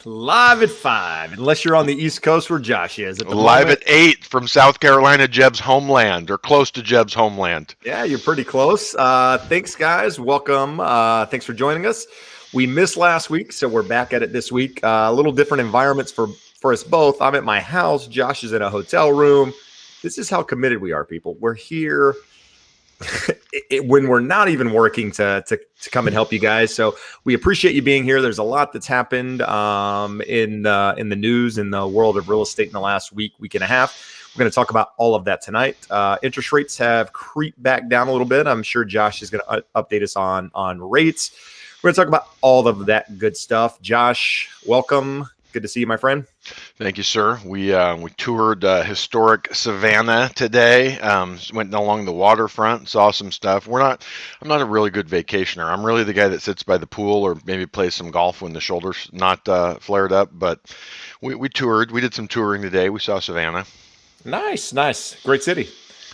Live at 5, unless you're on the East Coast where Josh is at the Live moment. at 8 from South Carolina, Jeb's homeland, or close to Jeb's homeland. Yeah, you're pretty close. Thanks, guys. Welcome. Thanks for joining us. We missed last week, so we're back at it this week. A little different environments for us both. I'm at my house. Josh is in a hotel room. This is how committed we are, people. We're here when we're not even working to come and help you guys. So we appreciate you being here. There's a lot that's happened in the news in the world of real estate in the last week and a half. We're going to talk about all of that tonight. Interest rates have creeped back down a little bit. I'm sure Josh is going to update us on rates. We're going to talk about all of that good stuff. Josh, welcome. Good to see you, my friend. Thank you, sir. We toured historic Savannah today. Went along the waterfront, saw some stuff. I'm not a really good vacationer. I'm really the guy that sits by the pool or maybe plays some golf when the shoulder's not flared up. But we toured. We did some touring today. We saw Savannah. Nice. Great city.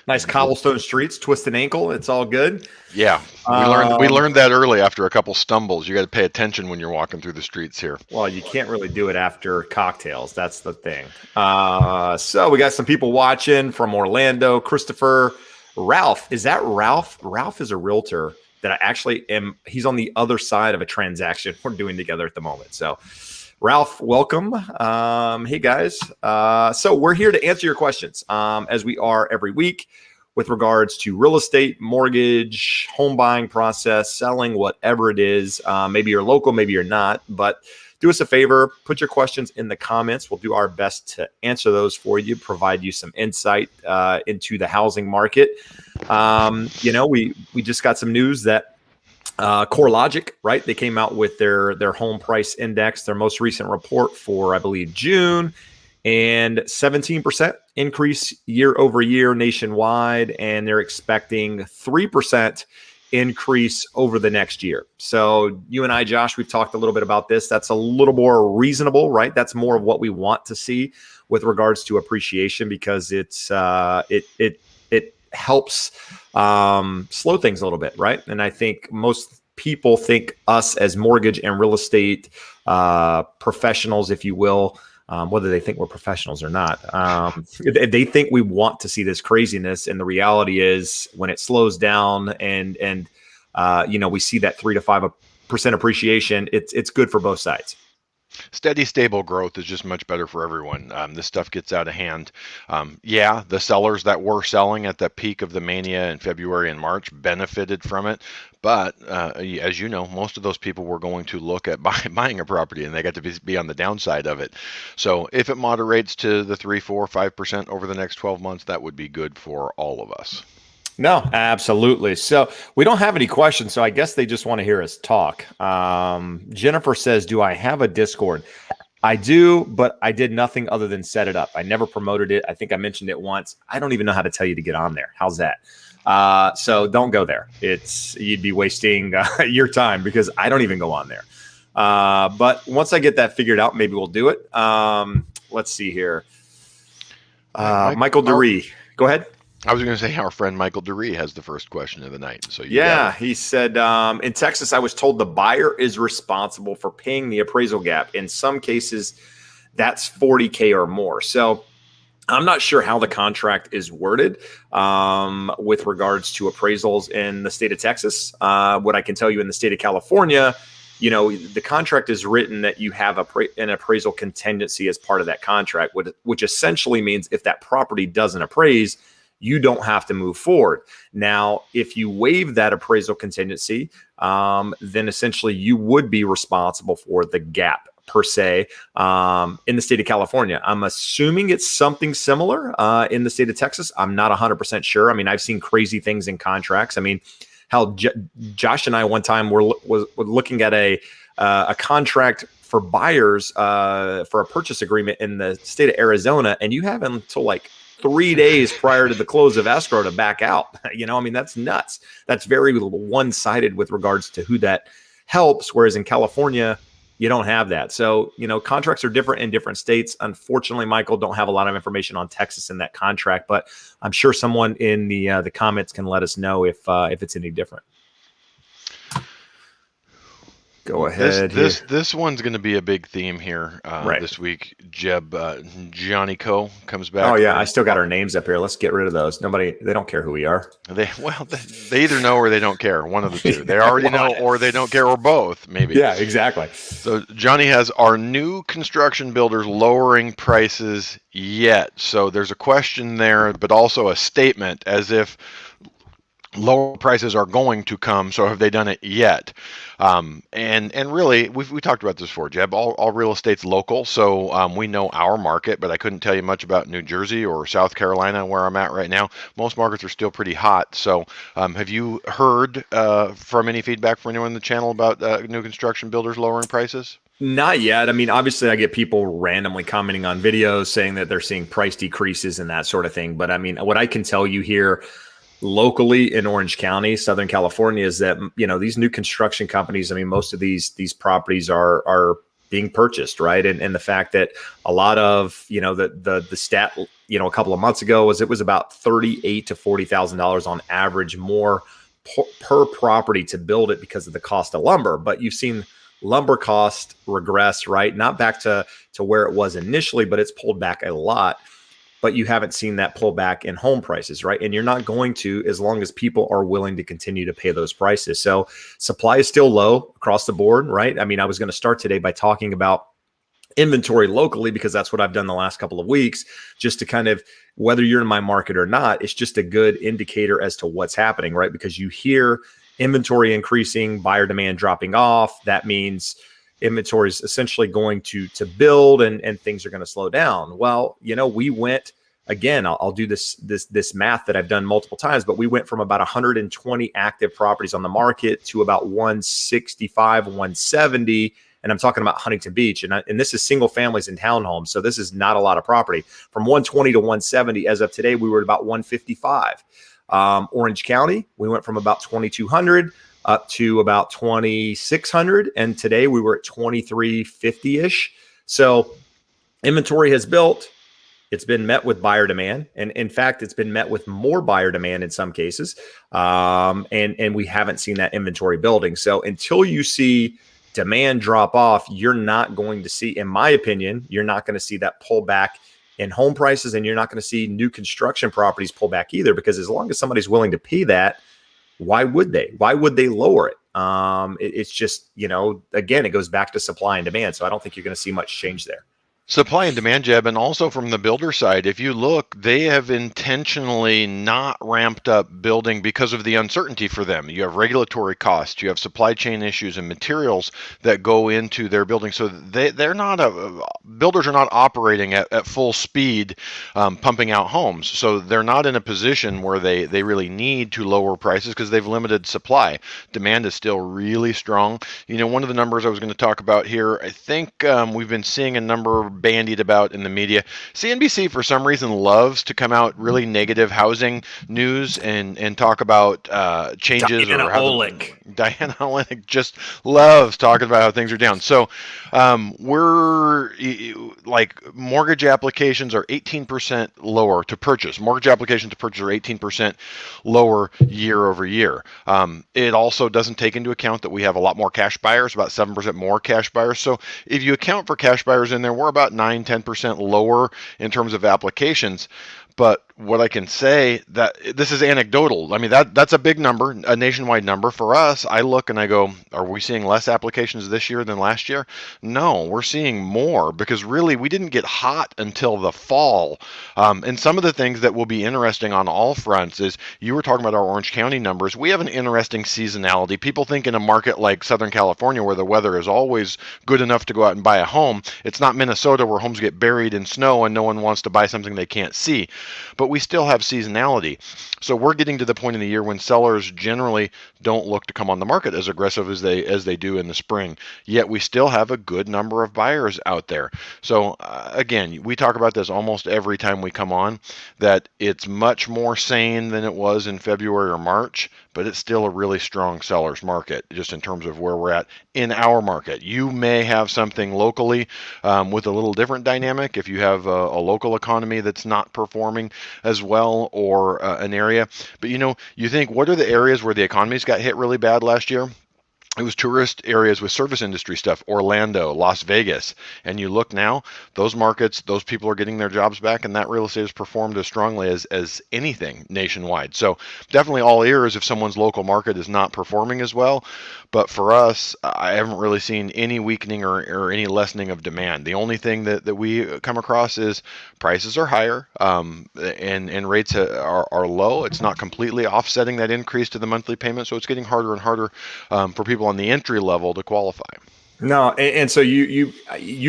Nice cobblestone streets, twisted ankle. It's all good. Yeah, we learned that early after a couple stumbles. You got to pay attention when you're walking through the streets here. Well, you can't really do it after cocktails. That's the thing. So we got some people watching from Orlando. Christopher, Ralph. Is that Ralph? Ralph is a realtor that I actually am. He's on the other side of a transaction we're doing together at the moment. So Ralph, welcome. Hey, guys. So we're here to answer your questions as we are every week with regards to real estate, mortgage, home buying process, selling, whatever it is. Maybe you're local, maybe you're not. But do us a favor, put your questions in the comments. We'll do our best to answer those for you, provide you some insight into the housing market. We just got some news that CoreLogic, right? They came out with their home price index, their most recent report for, I believe, June, and 17% increase year over year nationwide. And they're expecting 3% increase over the next year. So you and I, Josh, we've talked a little bit about this. That's a little more reasonable, right? That's more of what we want to see with regards to appreciation, because it helps slow things a little bit, right? And I think most people think us as mortgage and real estate professionals, if you will, whether they think we're professionals or not, they think we want to see this craziness. And the reality is, when it slows down and we see that 3 to 5% appreciation, it's good for both sides. Steady, stable growth is just much better for everyone. This stuff gets out of hand. The sellers that were selling at the peak of the mania in February and March benefited from it. But as you know, most of those people were going to look at buying a property, and they got to be on the downside of it. So if it moderates to the 3, 4, 5% over the next 12 months, that would be good for all of us. No, absolutely. So we don't have any questions, so I guess they just want to hear us talk. Jennifer says, do I have a Discord? I do, but I did nothing other than set it up. I never promoted it. I think I mentioned it once. I don't even know how to tell you to get on there. How's that? So don't go there. You'd be wasting your time, because I don't even go on there. But once I get that figured out, maybe we'll do it. Let's see here. Michael DeRee, go ahead. I was going to say our friend Michael DeRee has the first question of the night. So he said, in Texas, I was told the buyer is responsible for paying the appraisal gap. In some cases, that's $40K or more. So I'm not sure how the contract is worded with regards to appraisals in the state of Texas. What I can tell you, in the state of California, the contract is written that you have an appraisal contingency as part of that contract, which essentially means if that property doesn't appraise, you don't have to move forward. Now, if you waive that appraisal contingency, then essentially you would be responsible for the gap per se in the state of California. I'm assuming it's something similar in the state of Texas. I'm not 100% sure. I mean, I've seen crazy things in contracts. I mean, how Josh and I one time were looking at a contract for buyers for a purchase agreement in the state of Arizona, and you have until like 3 days prior to the close of escrow to back out. I mean, that's nuts. That's very one-sided with regards to who that helps. Whereas in California, you don't have that. So, contracts are different in different states. Unfortunately, Michael, don't have a lot of information on Texas in that contract, but I'm sure someone in the comments can let us know if it's any different. Go This ahead this here. this one's going to be a big theme here Right. this week. Jeb, Johnny Co comes Oh back. yeah, I still got our names up here. Let's get rid of those. Nobody, they don't care who we are. They either know or they don't care. One of the two. They already Well, know or they don't care, or both, maybe. yeah, exactly. So Johnny has, our new construction builders lowering prices yet? So there's a question there, but also a statement as if lower prices are going to come. So have they done it yet? And really, we talked about this before, Jeb. All real estate's local, so we know our market. But I couldn't tell you much about New Jersey or South Carolina, where I'm at right now. Most markets are still pretty hot. So have you heard from any feedback from anyone on the channel about new construction builders lowering prices? Not yet. I mean, obviously, I get people randomly commenting on videos saying that they're seeing price decreases and that sort of thing. But I mean, what I can tell you here locally in Orange County, Southern California, is that these new construction companies. I mean, most of these properties are being purchased, right? And the fact that a lot of the stat a couple of months ago was it was about $38,000 to $40,000 on average more per property to build it because of the cost of lumber. But you've seen lumber cost regress, right? Not back to where it was initially, but it's pulled back a lot. But you haven't seen that pullback in home prices, right? And you're not going to, as long as people are willing to continue to pay those prices. So supply is still low across the board, right? I mean, I was going to start today by talking about inventory locally because that's what I've done the last couple of weeks, just to kind of, whether you're in my market or not, it's just a good indicator as to what's happening, right? Because you hear inventory increasing, buyer demand dropping off. That means inventory is essentially going to build and things are going to slow down. Well, we went again, I'll do this math that I've done multiple times, but we went from about 120 active properties on the market to about 165, 170. And I'm talking about Huntington Beach. And this is single families and townhomes. So this is not a lot of property. From 120 to 170, as of today, we were at about 155. Orange County, we went from about 2,200 up to about 2,600. And today we were at 2,350-ish. So inventory has built. It's been met with buyer demand. And in fact, it's been met with more buyer demand in some cases. And we haven't seen that inventory building. So until you see demand drop off, you're not going to see, in my opinion, you're not going to see that pullback in home prices, and you're not going to see new construction properties pull back either, because as long as somebody's willing to pay that, why would they? Why would they lower it? It's just, again, it goes back to supply and demand. So I don't think you're going to see much change there. Supply and demand, Jeb, and also from the builder side, if you look, they have intentionally not ramped up building because of the uncertainty for them. You have regulatory costs, you have supply chain issues and materials that go into their building. So they're not, builders are not operating at full speed, pumping out homes. So they're not in a position where they really need to lower prices because they've limited supply. Demand is still really strong. One of the numbers I was going to talk about here, I think we've been seeing a number bandied about in the media. CNBC, for some reason, loves to come out really negative housing news and talk about changes, Diana or how Olick. Diana Olick just loves talking about how things are down. So we're like, mortgage applications are 18% lower to purchase. Mortgage applications to purchase are 18% lower year over year. It also doesn't take into account that we have a lot more cash buyers, about 7% more cash buyers. So if you account for cash buyers in there, we're about 9-10% lower in terms of applications. But what I can say, that this is anecdotal. I mean, that's a big number, a nationwide number. For us, I look and I go, are we seeing less applications this year than last year? No, we're seeing more, because really we didn't get hot until the fall. And some of the things that will be interesting on all fronts is, you were talking about our Orange County numbers. We have an interesting seasonality. People think in a market like Southern California, where the weather is always good enough to go out and buy a home, it's not Minnesota where homes get buried in snow and no one wants to buy something they can't see. But we still have seasonality. So we're getting to the point in the year when sellers generally don't look to come on the market as aggressive as they do in the spring. Yet we still have a good number of buyers out there. So again, we talk about this almost every time we come on, that it's much more sane than it was in February or March, but it's still a really strong seller's market, just in terms of where we're at in our market. You may have something locally with a little different dynamic. If you have a local economy that's not performing as well, or an area, but you think, what are the areas where the economies got hit really bad last year? it was tourist areas with service industry stuff, Orlando, Las Vegas. And you look now, those markets, those people are getting their jobs back, and that real estate has performed as strongly as anything nationwide. So definitely all ears if someone's local market is not performing as well. But for us, I haven't really seen any weakening or any lessening of demand. The only thing that we come across is prices are higher, and rates are low. It's not completely offsetting that increase to the monthly payment, so it's getting harder and harder for people on the entry level to qualify. No, and so you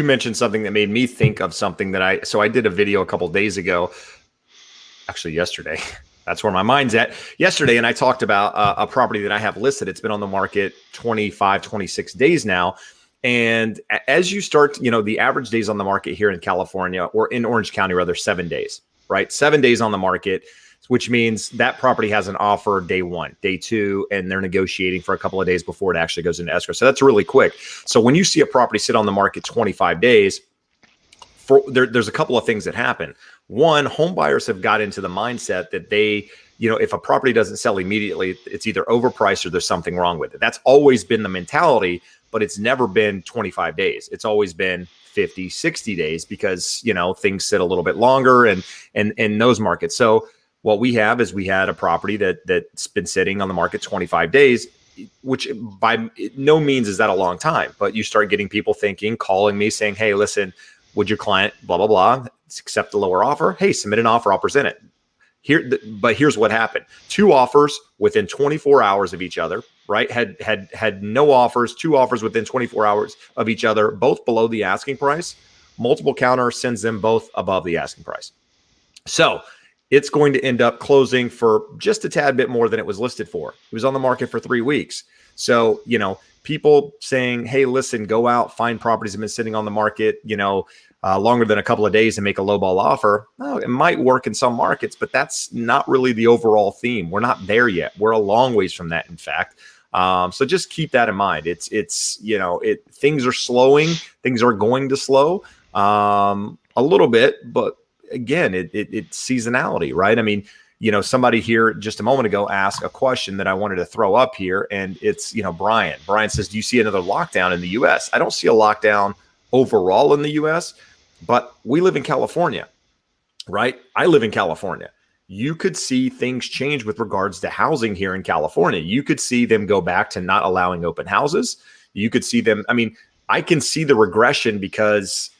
mentioned something that made me think of something that I did a video a couple days ago, actually yesterday. That's where my mind's at. Yesterday, and I talked about a property that I have listed. It's been on the market 25, 26 days now. And as you start, the average days on the market here in California or in Orange County, rather, 7 days, right? 7 days on the market, which means that property has an offer day one, day two, and they're negotiating for a couple of days before it actually goes into escrow. So that's really quick. So when you see a property sit on the market 25 days, there's a couple of things that happen. One, home buyers have got into the mindset that if a property doesn't sell immediately, it's either overpriced or there's something wrong with it. That's always been the mentality, but it's never been 25 days. It's always been 50, 60 days because, things sit a little bit longer and in those markets. So what we have is we had a property that's been sitting on the market 25 days, which by no means is that a long time, but you start getting people calling me saying, hey, listen, would your client, blah, blah, blah, accept the lower offer? Hey, submit an offer. I'll present it. But here's what happened. 2 offers within 24 hours of each other, right? Had no offers, 2 offers within 24 hours of each other, both below the asking price. Multiple counter sends them both above the asking price. So it's going to end up closing for just a tad bit more than it was listed for. It was on the market for 3 weeks. So, people saying, hey, listen, go out, find properties that have been sitting on the market, longer than a couple of days and make a lowball offer. Oh, it might work in some markets, but that's not really the overall theme. We're not there yet. We're a long ways from that, in fact. So just keep that in mind. Things are slowing. Things are going to slow a little bit, but again, it's seasonality, right? I mean, somebody here just a moment ago asked a question that I wanted to throw up here, and it's, Brian. Brian says, do you see another lockdown in the U.S.? I don't see a lockdown overall in the U.S., but we live in California, right? I live in California. You could see things change with regards to housing here in California. You could see them go back to not allowing open houses. You could see them. I mean, I can see the regression because,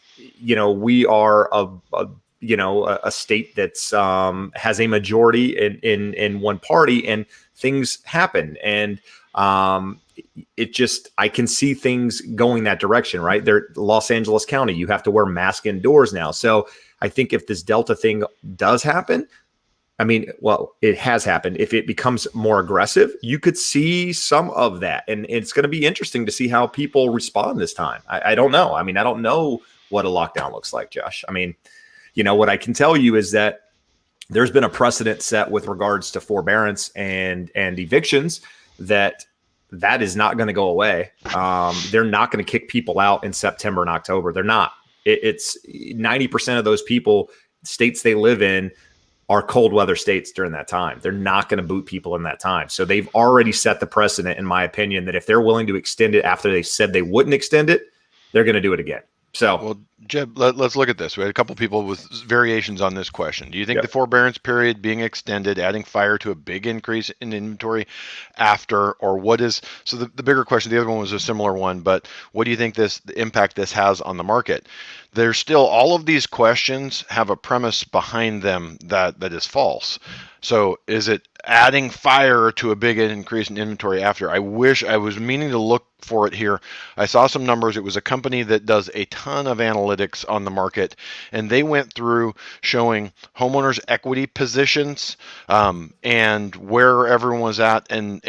we are a state that's has a majority in one party, and things happen. And I can see things going that direction, right? They're Los Angeles County. You have to wear masks indoors now. So I think if this Delta thing does happen, it has happened. If it becomes more aggressive, you could see some of that. And it's going to be interesting to see how people respond this time. I don't know. I don't know what a lockdown looks like, Josh. What I can tell you is that there's been a precedent set with regards to forbearance and evictions that is not going to go away. They're not going to kick people out in September and October. They're not. It's 90% of those people, states they live in, are cold weather states during that time. They're not going to boot people in that time. So they've already set the precedent, in my opinion, that if they're willing to extend it after they said they wouldn't extend it, they're going to do it again. So, well, Jeb, let's look at this. We had a couple people with variations on this question. Do you think the forbearance period being extended, adding fire to a big increase in inventory after, or what is, so the bigger question, the other one was a similar one, but what do you think the impact this has on the market? There's still, all of these questions have a premise behind them that is false. So is it adding fire to a big increase in inventory after? I wish I was meaning to look for it here. I saw some numbers. It was a company that does a ton of analytics on the market, and they went through showing homeowners' equity positions and where everyone was at, and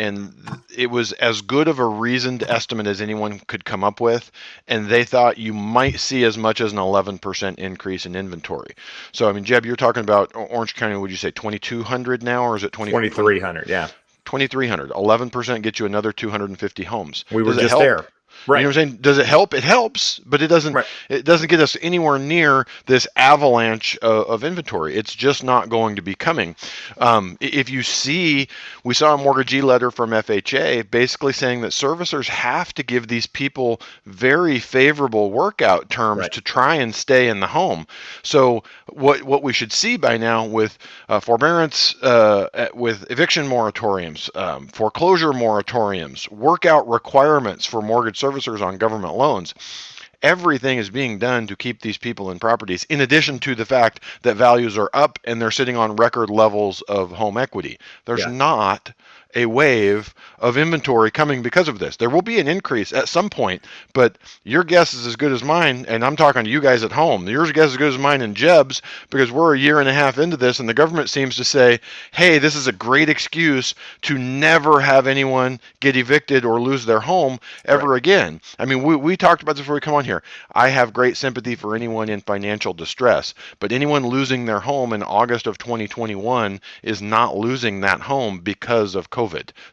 it was as good of a reasoned estimate as anyone could come up with, and they thought you might see as much as an 11% increase in inventory. So, Jeb, you're talking about Orange County, would you say 2,200 now, or is it 2,300? Yeah. 2,300. 11% gets you another 250 homes. We were just there. You know Right. what I'm saying? Does it help? It helps, but Right. it doesn't get us anywhere near this avalanche of inventory. It's just not going to be coming. If you see, we saw a mortgagee letter from FHA basically saying that servicers have to give these people very favorable workout terms Right. to try and stay in the home. So what we should see by now with forbearance, with eviction moratoriums, foreclosure moratoriums, workout requirements for mortgage servicers on government loans, everything is being done to keep these people in properties, in addition to the fact that values are up and they're sitting on record levels of home equity. There's Yeah. not a wave of inventory coming because of this. There will be an increase at some point, but your guess is as good as mine, and I'm talking to you guys at home. Your guess is as good as mine and Jeb's, because we're a year and a half into this, and the government seems to say, hey, this is a great excuse to never have anyone get evicted or lose their home Right. ever again. I mean, we talked about this before we come on here. I have great sympathy for anyone in financial distress, but anyone losing their home in August of 2021 is not losing that home because of COVID.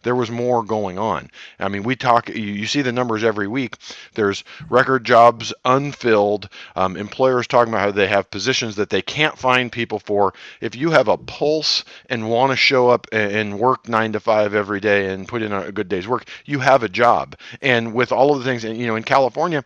There was more going on. I mean, you see the numbers every week. There's record jobs unfilled, employers talking about how they have positions that they can't find people for. If you have a pulse and want to show up and work 9 to 5 every day and put in a good day's work, you have a job. And with all of the things, in California's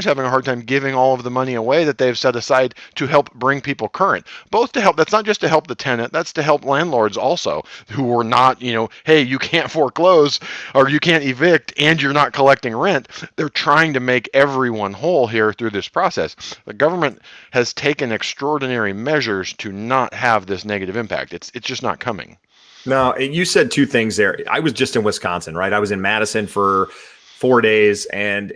having a hard time giving all of the money away that they've set aside to help bring people current. Both to help, that's not just to help the tenant, that's to help landlords also, who are not, hey, you can't foreclose or you can't evict and you're not collecting rent. They're trying to make everyone whole here through this process. The government has taken extraordinary measures to not have this negative impact. It's just not coming. No, you said two things there. I was just in Wisconsin, right? I was in Madison for 4 days, and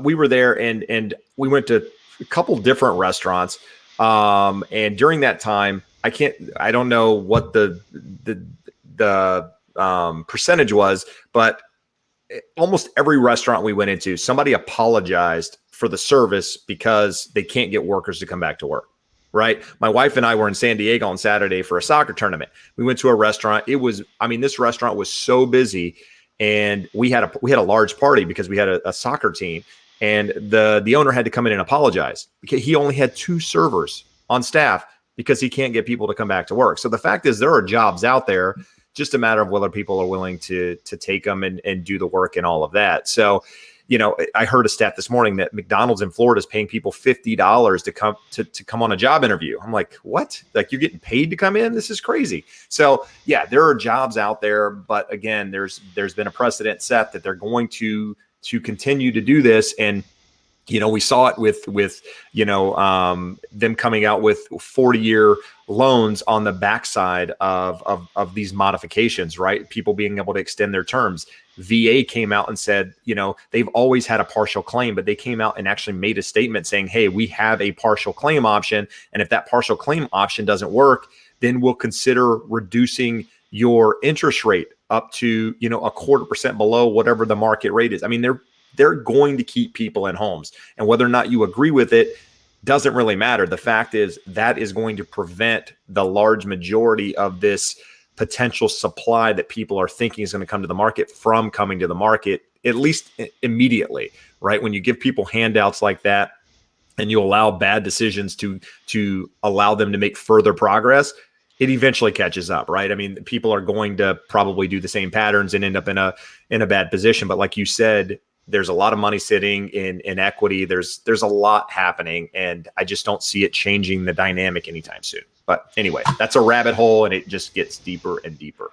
we were there, and we went to a couple different restaurants. And during that time, I don't know what the percentage was, but almost every restaurant we went into, somebody apologized for the service because they can't get workers to come back to work. Right. My wife and I were in San Diego on Saturday for a soccer tournament. We went to a restaurant. This restaurant was so busy, and we had a large party because we had a soccer team, and the owner had to come in and apologize because he only had 2 servers on staff because he can't get people to come back to work. So the fact is, there are jobs out there, just a matter of whether people are willing to take them and do the work and all of that. So, I heard a stat this morning that McDonald's in Florida is paying people $50 to come on a job interview. I'm like, what? Like, you're getting paid to come in? This is crazy. So yeah, there are jobs out there, but again, there's been a precedent set that they're going to continue to do this. And we saw it with them coming out with 40-year loans on the backside of these modifications, right? People being able to extend their terms. VA came out and said, they've always had a partial claim, but they came out and actually made a statement saying, hey, we have a partial claim option. And if that partial claim option doesn't work, then we'll consider reducing your interest rate up to, 0.25% below whatever the market rate is. I mean, they're going to keep people in homes, and whether or not you agree with it doesn't really matter. The fact is that is going to prevent the large majority of this potential supply that people are thinking is going to come to the market from coming to the market, at least immediately, right? When you give people handouts like that and you allow bad decisions to allow them to make further progress, it eventually catches up, right? I mean, people are going to probably do the same patterns and end up in a bad position. But like you said, there's a lot of money sitting in equity. There's a lot happening, and I just don't see it changing the dynamic anytime soon. But anyway, that's a rabbit hole, and it just gets deeper and deeper.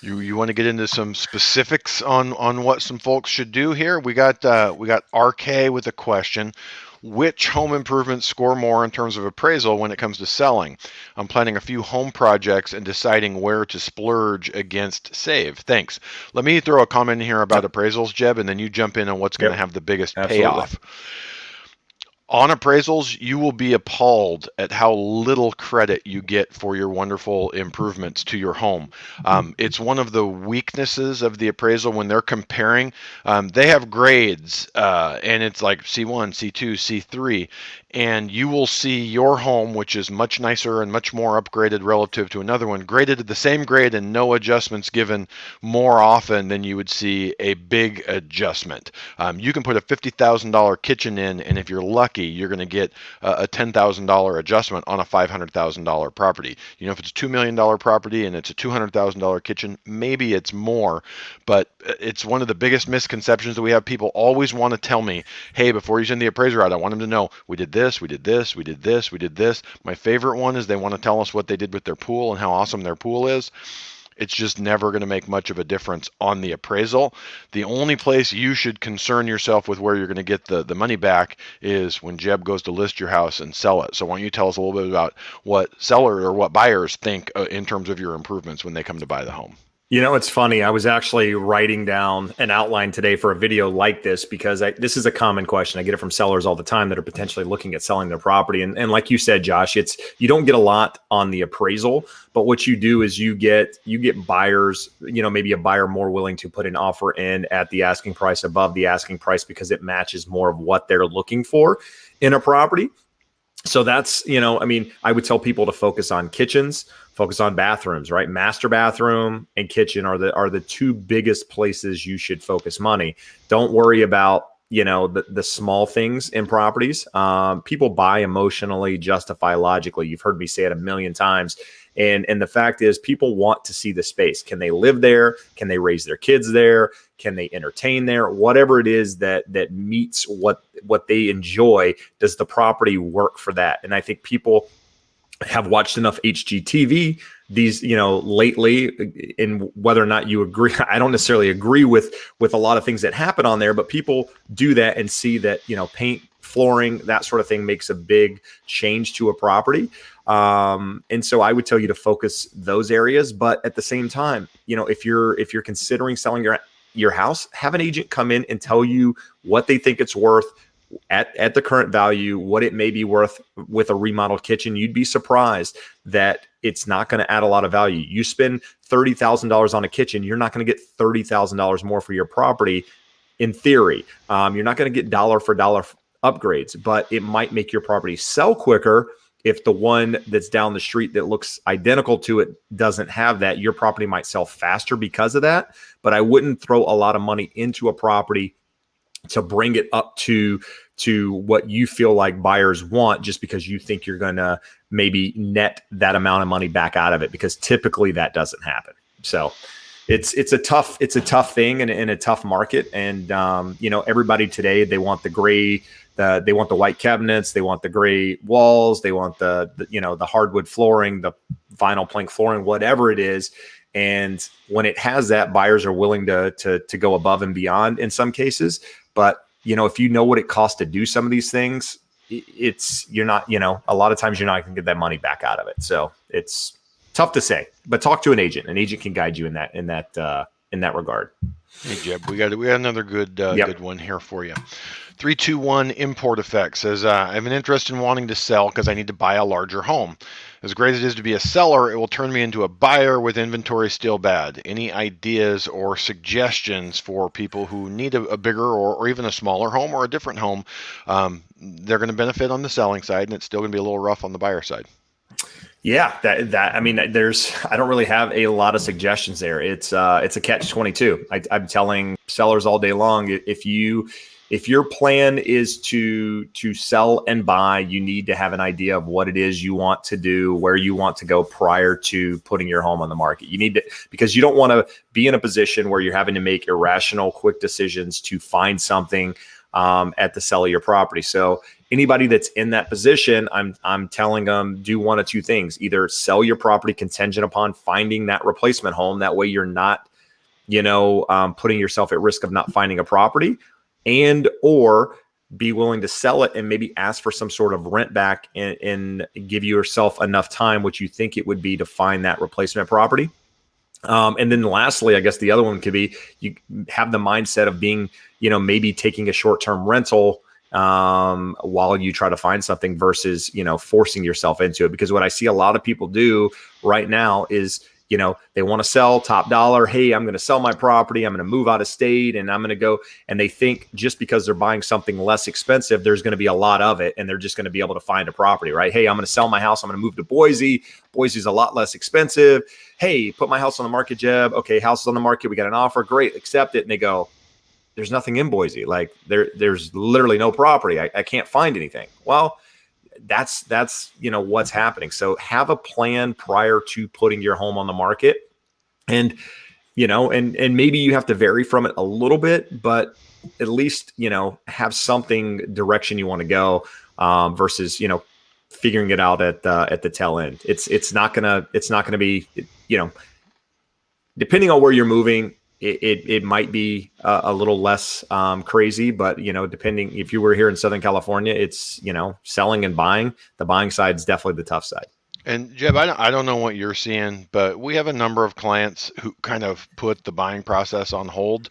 You want to get into some specifics on what some folks should do here? We got RK with a question. Which home improvements score more in terms of appraisal when it comes to selling? I'm planning a few home projects and deciding where to splurge against save. Thanks. Let me throw a comment in here about appraisals, Jeb, and then you jump in on what's going to have the biggest Absolutely. payoff. On appraisals, you will be appalled at how little credit you get for your wonderful improvements to your home. It's one of the weaknesses of the appraisal when they're comparing. They have grades, and it's like C1, C2, C3, and you will see your home, which is much nicer and much more upgraded relative to another one, graded at the same grade and no adjustments given more often than you would see a big adjustment. You can put a $50,000 kitchen in, and if you're lucky, you're going to get a $10,000 adjustment on a $500,000 property. You know, if it's a $2 million property and it's a $200,000 kitchen, maybe it's more, but it's one of the biggest misconceptions that we have. People always want to tell me, hey, before you send the appraiser out, I want them to know we did this, we did this, we did this, we did this. My favorite one is they want to tell us what they did with their pool and how awesome their pool is. It's just never going to make much of a difference on the appraisal. The only place you should concern yourself with where you're going to get the money back is when Jeb goes to list your house and sell it. So why don't you tell us a little bit about what sellers or what buyers think in terms of your improvements when they come to buy the home? You know, it's funny. I was actually writing down an outline today for a video like this because this is a common question. I get it from sellers all the time that are potentially looking at selling their property. And like you said, Josh, you don't get a lot on the appraisal, but what you do is you get buyers, you know, maybe a buyer more willing to put an offer in at the asking price, above the asking price, because it matches more of what they're looking for in a property. So that's, you know, I mean, I would tell people to focus on kitchens, focus on bathrooms, right? Master bathroom and kitchen are the two biggest places you should focus money. Don't worry about, you know, the small things in properties. People buy emotionally, justify logically. You've heard me say it a million times. And the fact is, people want to see the space. Can they live there? Can they raise their kids there? Can they entertain there? Whatever it is that meets what they enjoy, does the property work for that? And I think people have watched enough HGTV these, you know, lately, in whether or not you agree. I don't necessarily agree with a lot of things that happen on there, but people do that and see that, you know, paint, flooring, that sort of thing makes a big change to a property. And so I would tell you to focus those areas. But at the same time, you know, if you're considering selling your house, have an agent come in and tell you what they think it's worth at the current value, what it may be worth with a remodeled kitchen. You'd be surprised that it's not going to add a lot of value. You spend $30,000 on a kitchen, you're not going to get $30,000 more for your property. In theory, you're not going to get dollar for dollar upgrades, but it might make your property sell quicker. If the one that's down the street that looks identical to it doesn't have that, your property might sell faster because of that. But I wouldn't throw a lot of money into a property to bring it up to what you feel like buyers want, just because you think you're going to maybe net that amount of money back out of it, because typically that doesn't happen. So it's a tough thing in a tough market. And, you know, everybody today, they want the gray, they want the white cabinets, they want the gray walls, they want the you know, the hardwood flooring, the vinyl plank flooring, whatever it is. And when it has that, buyers are willing to go above and beyond in some cases. But, you know, if you know what it costs to do some of these things, you're not, you know, a lot of times you're not going to get that money back out of it. So it's tough to say, but talk to an agent. An agent can guide you in that regard. Hey, Jeb, we got another good one here for you. 321 Import Effect says, I have an interest in wanting to sell because I need to buy a larger home. As great as it is to be a seller, it will turn me into a buyer with inventory still bad. Any ideas or suggestions for people who need a bigger or even a smaller home or a different home? They're going to benefit on the selling side, and it's still going to be a little rough on the buyer side. Yeah, I mean, I don't really have a lot of suggestions there. It's a catch-22. I'm telling sellers all day long, if your plan is to sell and buy, you need to have an idea of what it is you want to do, where you want to go prior to putting your home on the market. You need to, because you don't want to be in a position where you're having to make irrational, quick decisions to find something at the sell of your property. So anybody that's in that position, I'm telling them, do one of two things: either sell your property contingent upon finding that replacement home. That way you're not, you know, putting yourself at risk of not finding a property, and or be willing to sell it and maybe ask for some sort of rent back and give yourself enough time, which you think it would be, to find that replacement property. And then lastly, I guess the other one could be, you have the mindset of being, you know, maybe taking a short-term rental while you try to find something versus, forcing yourself into it. Because what I see a lot of people do right now is, they want to sell top dollar. Hey, I'm going to sell my property. I'm going to move out of state and I'm going to go. And they think just because they're buying something less expensive, there's going to be a lot of it and they're just going to be able to find a property, right? Hey, I'm going to sell my house. I'm going to move to Boise. Boise's a lot less expensive. Hey, put my house on the market, Jeb. Okay, house is on the market. We got an offer. Great. Accept it. And they go, there's nothing in Boise. Like there's literally no property. I can't find anything. Well, that's what's happening. So have a plan prior to putting your home on the market, and and maybe you have to vary from it a little bit, but at least have something direction you want to go, versus figuring it out at the tail end. It's not gonna be, depending on where you're moving. It might be a little less crazy, but depending if you were here in Southern California, it's selling and buying. The buying side is definitely the tough side. And Jeb, I don't know what you're seeing, but we have a number of clients who kind of put the buying process on hold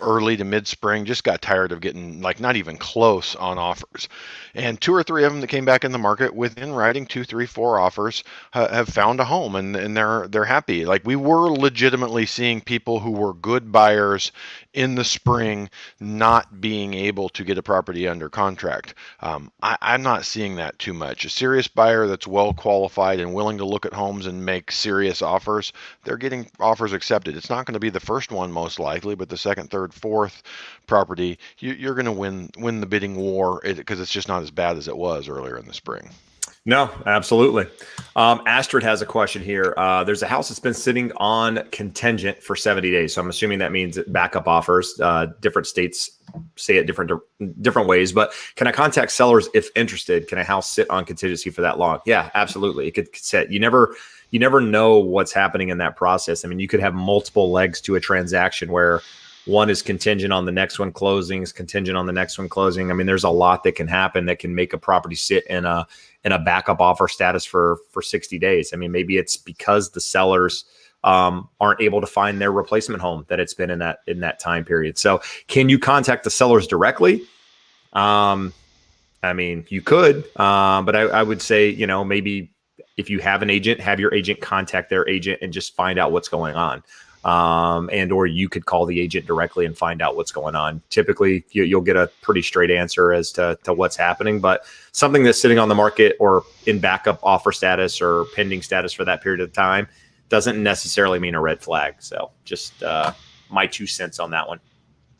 early to mid-spring, just got tired of getting not even close on offers. And 2 or 3 of them that came back in the market within writing 2, 3, 4 offers have found a home and they're happy. Like we were legitimately seeing people who were good buyers in the spring not being able to get a property under contract. I'm not seeing that too much. A serious buyer that's well qualified and willing to look at homes and make serious offers, they're getting offers accepted. It's not going to be the first one most likely, but the second, third, fourth property, you're going to win the bidding war because it's just not as bad as it was earlier in the spring. No, absolutely. Astrid has a question here. There's a house that's been sitting on contingent for 70 days. So I'm assuming that means backup offers. Different states say it different ways, but can I contact sellers if interested? Can a house sit on contingency for that long? Yeah, absolutely. It could sit. You never know what's happening in that process. I mean, you could have multiple legs to a transaction where one is contingent on the next one closing, is contingent on the next one closing. I mean, there's a lot that can happen that can make a property sit in a backup offer status for 60 days. I mean, maybe it's because the sellers aren't able to find their replacement home that it's been in that time period. So can you contact the sellers directly? I mean, you could, but I would say, maybe if you have an agent, have your agent contact their agent and just find out what's going on. And or you could call the agent directly and find out what's going on. Typically, you'll get a pretty straight answer as to what's happening. But something that's sitting on the market or in backup offer status or pending status for that period of time doesn't necessarily mean a red flag. So just my 2 cents on that one.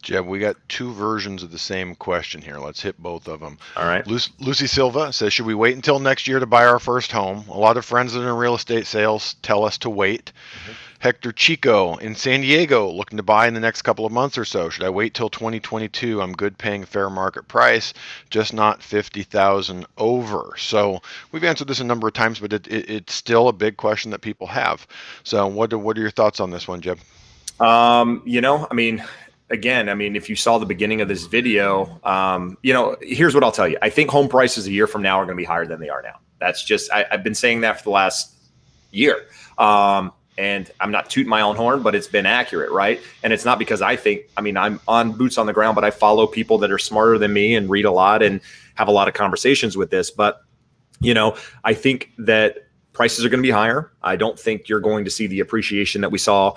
Jeb, we got 2 versions of the same question here. Let's hit both of them. All right. Lucy Silva says, should we wait until next year to buy our first home? A lot of friends that are in real estate sales tell us to wait. Mm-hmm. Hector Chico in San Diego looking to buy in the next couple of months or so. Should I wait till 2022? I'm good paying fair market price, just not 50,000 over. So we've answered this a number of times, but it's still a big question that people have. So what are your thoughts on this one, Jeb? Again, if you saw the beginning of this video, here's what I'll tell you. I think home prices a year from now are going to be higher than they are now. That's just, I've been saying that for the last year. And I'm not tooting my own horn, but it's been accurate, right? And it's not because I'm on boots on the ground, but I follow people that are smarter than me and read a lot and have a lot of conversations with this. But, I think that prices are going to be higher. I don't think you're going to see the appreciation that we saw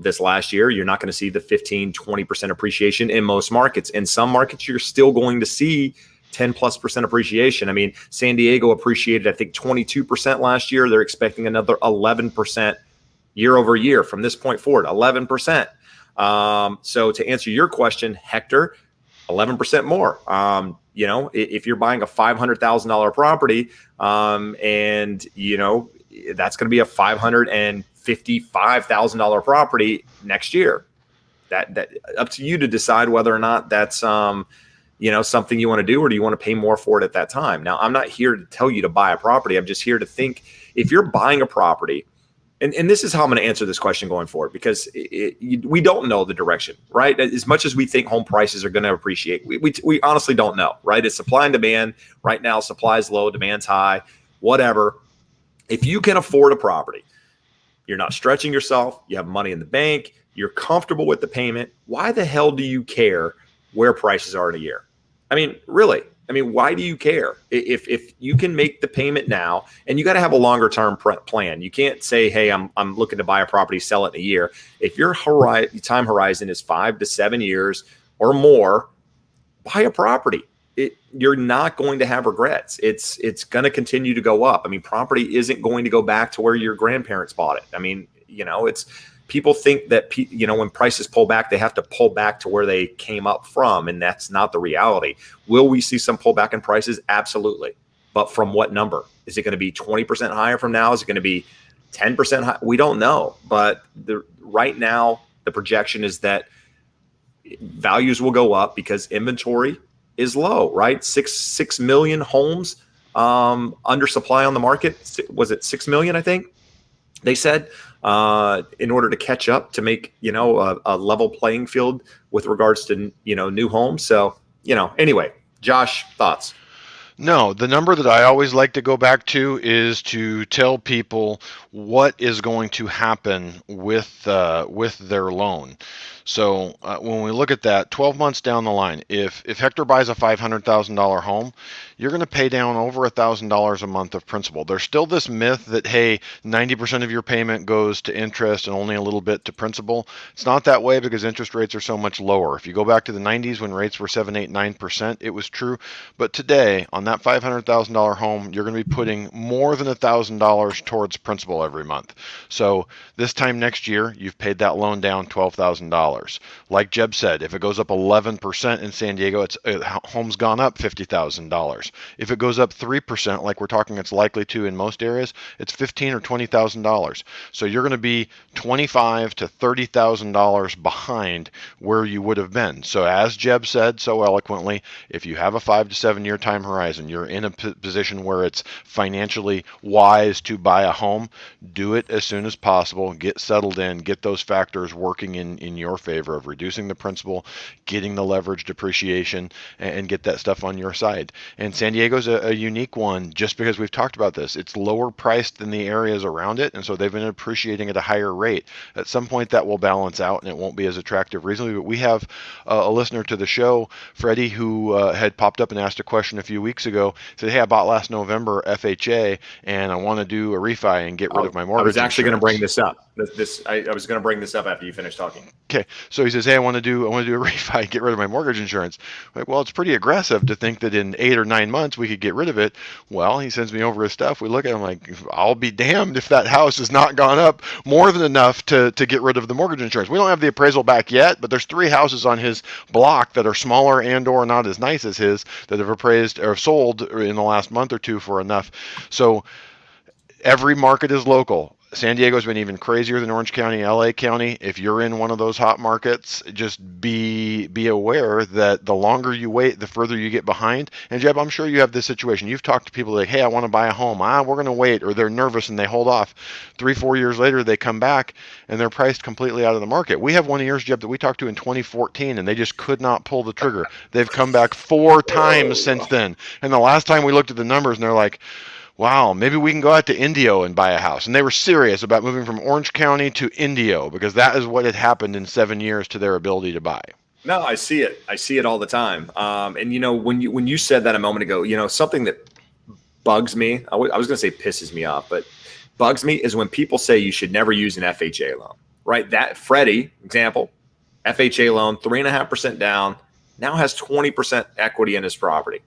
this last year. You're not going to see the 15, 20% appreciation in most markets. In some markets, you're still going to see 10+% appreciation. I mean, San Diego appreciated, I think, 22% last year. They're expecting another 11% year over year from this point forward, 11%. So to answer your question, Hector, 11% more. If you're buying a $500,000 property, and that's going to be a $555,000 property next year. That up to you to decide whether or not that's something you want to do, or do you want to pay more for it at that time? Now, I'm not here to tell you to buy a property. I'm just here to think if you're buying a property. And this is how I'm going to answer this question going forward, because we don't know the direction, right? As much as we think home prices are going to appreciate, we honestly don't know, right? It's supply and demand. Right now, supply is low, demand's high, whatever. If you can afford a property, you're not stretching yourself, you have money in the bank, you're comfortable with the payment, why the hell do you care where prices are in a year? I mean, really. I mean, why do you care? If you can make the payment now, and you got to have a longer term plan. You can't say, "Hey, I'm looking to buy a property, sell it in a year." If your time horizon is 5 to 7 years or more, buy a property. You're not going to have regrets. It's going to continue to go up. I mean, property isn't going to go back to where your grandparents bought it. I mean, it's people think that when prices pull back, they have to pull back to where they came up from, and that's not the reality. Will we see some pullback in prices? Absolutely. But from what number? Is it going to be 20% higher from now? Is it going to be 10% high? We don't know. But right now, the projection is that values will go up because inventory is low, right? 6 million homes under supply on the market. Was it 6 million? I think they said, in order to catch up to make a level playing field with regards to new homes. So anyway, Josh, thoughts? No, the number that I always like to go back to is to tell people what is going to happen with their loan. So when we look at that, 12 months down the line, if Hector buys a $500,000 home, you're going to pay down over $1,000 a month of principal. There's still this myth that, hey, 90% of your payment goes to interest and only a little bit to principal. It's not that way because interest rates are so much lower. If you go back to the 90s when rates were 7, 8, 9%, it was true. But today, on that $500,000 home, you're going to be putting more than $1,000 towards principal every month. So this time next year, you've paid that loan down $12,000. Like Jeb said, if it goes up 11% in San Diego, home's gone up $50,000. If it goes up 3%, like we're talking it's likely to in most areas, it's $15,000 or $20,000. So you're going to be $25,000 to $30,000 behind where you would have been. So as Jeb said so eloquently, if you have a 5 to 7 year time horizon, you're in a position where it's financially wise to buy a home, do it as soon as possible, get settled in, get those factors working in your favor of reducing the principal, getting the leverage depreciation, and get that stuff on your side. And San Diego's a unique one just because we've talked about this. It's lower priced than the areas around it, and so they've been appreciating at a higher rate. At some point that will balance out and it won't be as attractive recently, but we have a listener to the show, Freddie, who had popped up and asked a question a few weeks ago, said, hey, I bought last November FHA and I want to do a refi and get rid of my mortgage. I was actually going to bring this up. I was going to bring this up after you finished talking. Okay, so he says, hey, I want to do a refi, get rid of my mortgage insurance. I'm like, well, it's pretty aggressive to think that in 8 or 9 months we could get rid of it. Well, he sends me over his stuff. We look at him like, I'll be damned if that house has not gone up more than enough to get rid of the mortgage insurance. We don't have the appraisal back yet, but there's 3 houses on his block that are smaller and or not as nice as his that have appraised or sold in the last month or two for enough. So every market is local. San Diego's been even crazier than Orange County, LA County. If you're in one of those hot markets, just be aware that the longer you wait, the further you get behind. And Jeb, I'm sure you have this situation. You've talked to people like, hey, I want to buy a home. We're going to wait, or they're nervous and they hold off. 3-4 years later, they come back and they're priced completely out of the market. We have one of yours, Jeb, that we talked to in 2014, and they just could not pull the trigger. They've come back 4 times since then. And the last time we looked at the numbers, and they're like, wow, maybe we can go out to Indio and buy a house. And they were serious about moving from Orange County to Indio because that is what had happened in 7 years to their ability to buy. No, I see it. I see it all the time. And when you said that a moment ago, something that bugs me, I was going to say pisses me off, but bugs me is when people say you should never use an FHA loan, right? That Freddie example, FHA loan, 3.5% down, now has 20% equity in his property.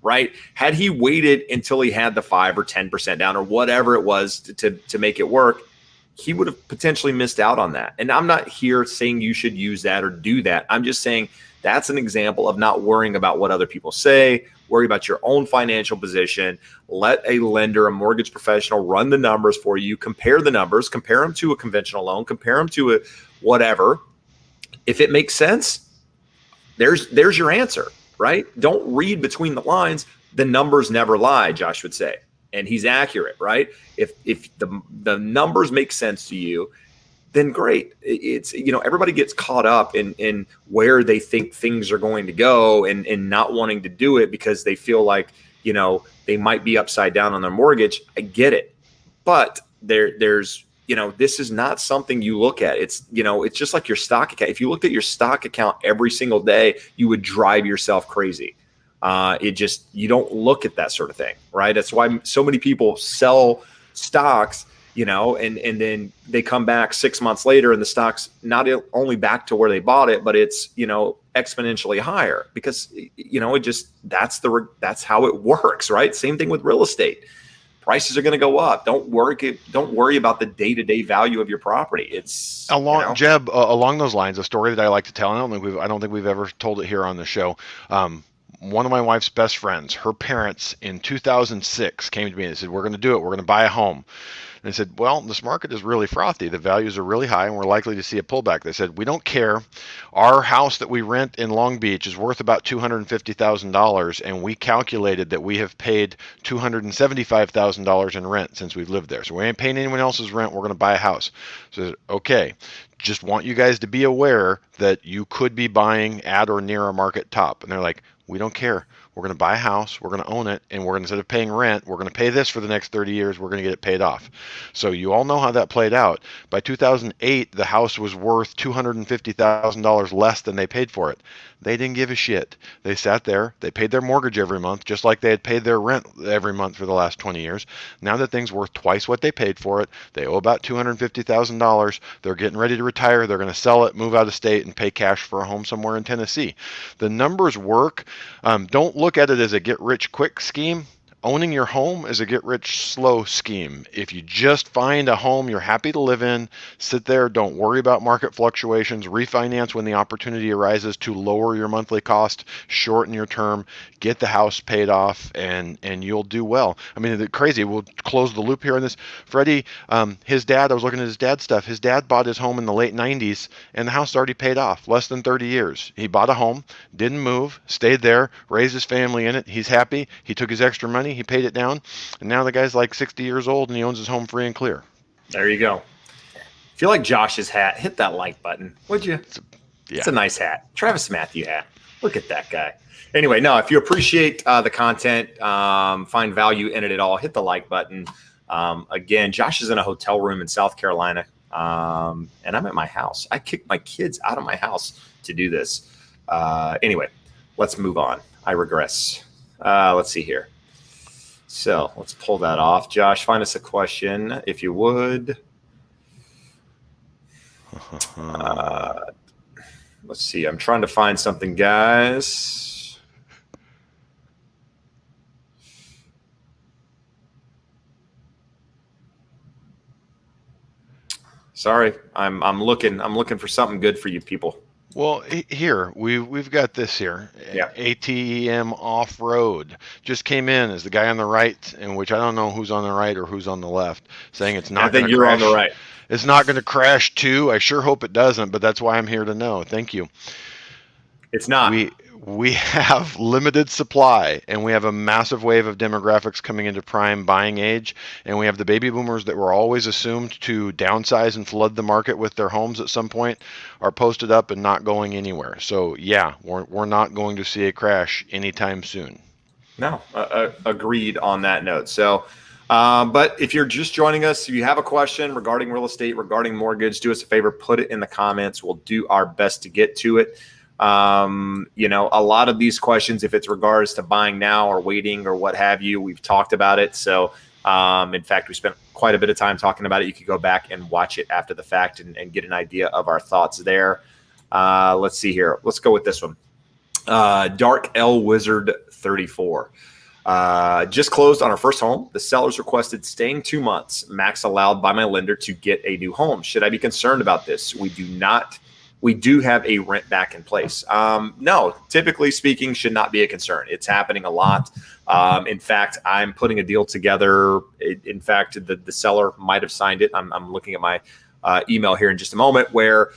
Right? Had he waited until he had the 5 or 10% down or whatever it was to make it work, he would have potentially missed out on that. And I'm not here saying you should use that or do that. I'm just saying that's an example of not worrying about what other people say, worry about your own financial position. Let a lender, a mortgage professional run the numbers for you, compare the numbers, compare them to a conventional loan, compare them to a whatever. If it makes sense, there's your answer. Right? Don't read between the lines. The numbers never lie, Josh would say. And he's accurate, right? If the numbers make sense to you, then great. It's, everybody gets caught up in where they think things are going to go and not wanting to do it because they feel like, they might be upside down on their mortgage. I get it. But there's this is not something you look at. It's just like your stock account. If you looked at your stock account every single day, you would drive yourself crazy. You don't look at that sort of thing, right? That's why so many people sell stocks, and then they come back 6 months later and the stock's not only back to where they bought it, but it's, exponentially higher because, that's how it works, right? Same thing with real estate. Prices are going to go up. Don't worry about the day-to-day value of your property. It's Jeb, along those lines, a story that I like to tell. I don't think we've ever told it here on the show. One of my wife's best friends, her parents in 2006 came to me and said, "We're going to do it. We're going to buy a home." And they said, "Well, this market is really frothy. The values are really high, and we're likely to see a pullback." They said, "We don't care. Our house that we rent in Long Beach is worth about $250,000, and we calculated that we have paid $275,000 in rent since we've lived there. So we ain't paying anyone else's rent. We're going to buy a house." So I said, "Okay. Just want you guys to be aware that you could be buying at or near a market top." And they're like, "We don't care. We're going to buy a house, we're going to own it, and instead of paying rent, we're going to pay this for the next 30 years. We're going to get it paid off." So you all know how that played out. By 2008, the house was worth $250,000 less than they paid for it. They didn't give a shit. They sat there. They paid their mortgage every month, just like they had paid their rent every month for the last 20 years. Now that thing's worth twice what they paid for it, they owe about $250,000. They're getting ready to retire. They're going to sell it, move out of state, and pay cash for a home somewhere in Tennessee. The numbers work. Don't look at it as a get-rich-quick scheme. Owning your home is a get-rich-slow scheme. If you just find a home you're happy to live in, sit there, don't worry about market fluctuations, refinance when the opportunity arises to lower your monthly cost, shorten your term, get the house paid off, and you'll do well. I mean, the crazy, we'll close the loop here on this. Freddie, his dad, I was looking at his dad's stuff. His dad bought his home in the late 90s, and the house already paid off, less than 30 years. He bought a home, didn't move, stayed there, raised his family in it. He's happy. He took his extra money. He paid it down, and now the guy's like 60 years old and he owns his home free and clear. There you go. If you like Josh's hat, hit that like button, would you? It's a nice hat. Travis Matthew hat. Look at that guy. Anyway, no, if you appreciate the content, find value in it at all, hit the like button. Again, Josh is in a hotel room in South Carolina, and I'm at my house. I kicked my kids out of my house to do this. Anyway, let's move on. I regress. Let's see here. So let's pull that off. Josh, find us a question, if you would. Let's see. I'm trying to find something, guys. Sorry, I'm looking for something good for you people. Well, here we've got this here. Yeah. ATM off-road just came in as the guy on the right, in which I don't know who's on the right or who's on the left, saying it's not going to crash. I think you're on the right. It's not going to crash too. I sure hope it doesn't, but that's why I'm here to know. Thank you. It's not. We have limited supply, and we have a massive wave of demographics coming into prime buying age, and we have the baby boomers that were always assumed to downsize and flood the market with their homes at some point are posted up and not going anywhere. So yeah, we're not going to see a crash anytime soon. No, agreed on that note. So but if you're just joining us, if you have a question regarding real estate, regarding mortgage, do us a favor, put it in the comments. We'll do our best to get to it. A lot of these questions, if it's regards to buying now or waiting or what have you, we've talked about it. So, in fact, we spent quite a bit of time talking about it. You could go back and watch it after the fact and get an idea of our thoughts there. Let's see here. Let's go with this one. Dark L Wizard 34. Just closed on our first home. The sellers requested staying 2 months, max allowed by my lender to get a new home. Should I be concerned about this? We do have a rent back in place. No, typically speaking, should not be a concern. It's happening a lot. In fact, I'm putting a deal together. In fact, the seller might have signed it. I'm looking at my email here in just a moment where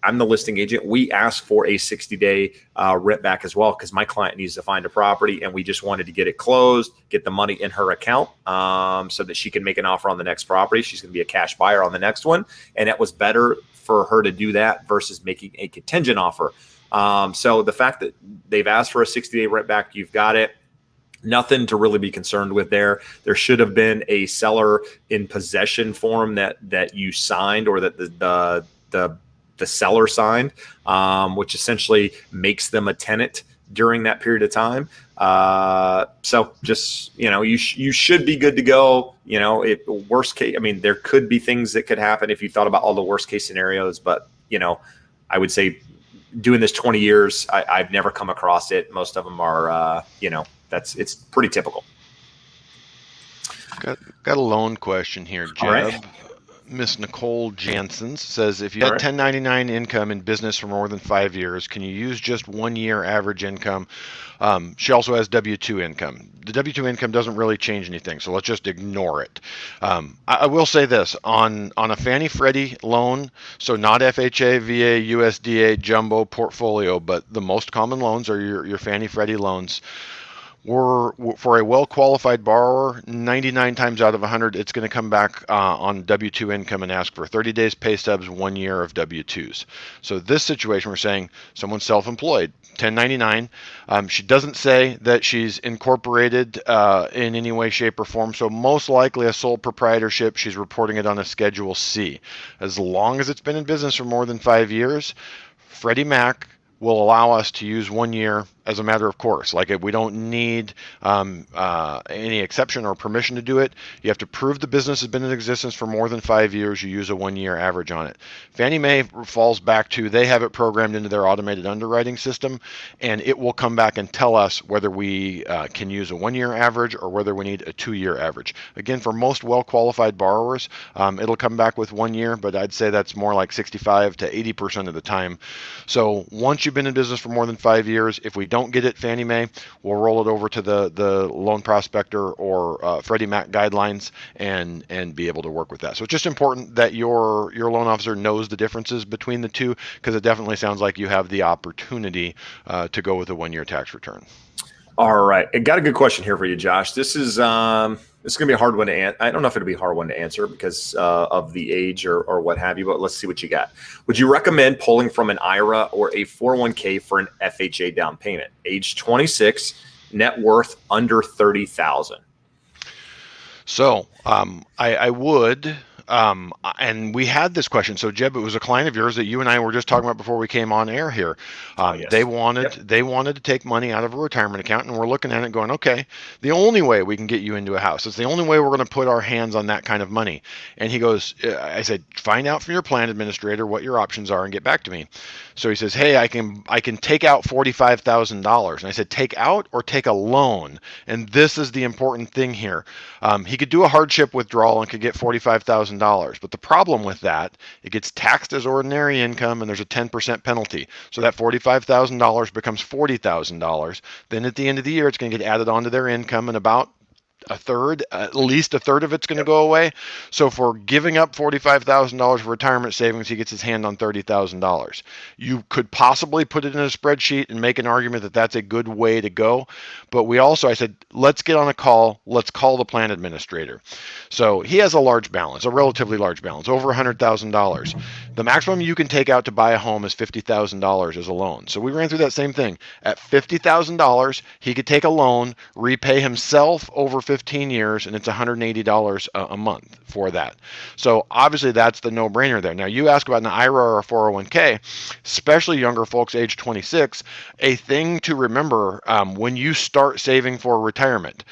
I'm the listing agent. We asked for a 60-day rent back as well because my client needs to find a property, and we just wanted to get it closed, get the money in her account so that she can make an offer on the next property. She's going to be a cash buyer on the next one, and it was better for her to do that versus making a contingent offer. So the fact that they've asked for a 60-day rent back, you've got it. Nothing to really be concerned with there. There should have been a seller in possession form that you signed, or that the seller signed, which essentially makes them a tenant during that period of time. So just, you should be good to go. Worst case, I mean, there could be things that could happen if you thought about all the worst case scenarios, but I would say doing this 20 years, I've never come across it. Most of them are, it's pretty typical. Got a loan question here, All right. Jeb. Miss Nicole Jansen says, if you had All right. 1099 income in business for more than 5 years, can you use just 1 year average income? She also has W-2 income. The W-2 income doesn't really change anything, so let's just ignore it. I will say this, on a Fannie Freddie loan, so not FHA, VA, USDA, jumbo portfolio, but the most common loans are your Fannie Freddie loans. For a well-qualified borrower, 99 times out of 100, it's going to come back on W-2 income and ask for 30 days pay stubs, 1 year of W-2s. So this situation, we're saying someone's self-employed, 1099. She doesn't say that she's incorporated in any way, shape, or form. So most likely a sole proprietorship. She's reporting it on a Schedule C. As long as it's been in business for more than 5 years, Freddie Mac will allow us to use 1 year as a matter of course. Like, if we don't need any exception or permission to do it, you have to prove the business has been in existence for more than 5 years. You use a 1 year average on it. Fannie Mae falls back to, they have it programmed into their automated underwriting system, and it will come back and tell us whether we can use a 1 year average or whether we need a 2 year average. Again, for most well-qualified borrowers, it'll come back with 1 year, but I'd say that's more like 65 to 80% of the time. So once you've been in business for more than 5 years, if we don't get it Fannie Mae, we'll roll it over to the loan prospector or Freddie Mac guidelines and be able to work with that. So it's just important that your loan officer knows the differences between the two, because it definitely sounds like you have the opportunity to go with a 1 year tax return. All right. I got a good question here for you, Josh. This is going to be a hard one to answer. I don't know if it'll be a hard one to answer because of the age or what have you, but let's see what you got. Would you recommend pulling from an IRA or a 401k for an FHA down payment? Age 26, net worth under 30,000. So I would. And we had this question. So Jeb, it was a client of yours that you and I were just talking about before we came on air here. Yes. They wanted to take money out of a retirement account, and we're looking at it going, okay, the only way we can get you into a house, it's the only way we're going to put our hands on that kind of money. And he goes, I said, find out from your plan administrator what your options are and get back to me. So he says, hey, I can take out $45,000. And I said, take out or take a loan? And this is the important thing here. He could do a hardship withdrawal and could get $45,000. But the problem with that, it gets taxed as ordinary income and there's a 10% penalty. So that $45,000 becomes $40,000. Then at the end of the year, it's going to get added onto their income, and about at least a third of it's going to go away. So for giving up $45,000 for retirement savings, he gets his hand on $30,000. You could possibly put it in a spreadsheet and make an argument that that's a good way to go. But I said, let's get on a call. Let's call the plan administrator. So he has a large balance, a relatively large balance, over $100,000. The maximum you can take out to buy a home is $50,000 as a loan. So we ran through that same thing. At $50,000, he could take a loan, repay himself over 15 years, and it's $180 a month for that. So obviously that's the no-brainer there. Now you ask about an IRA or a 401k, especially younger folks age 26, a thing to remember when you start saving for retirement.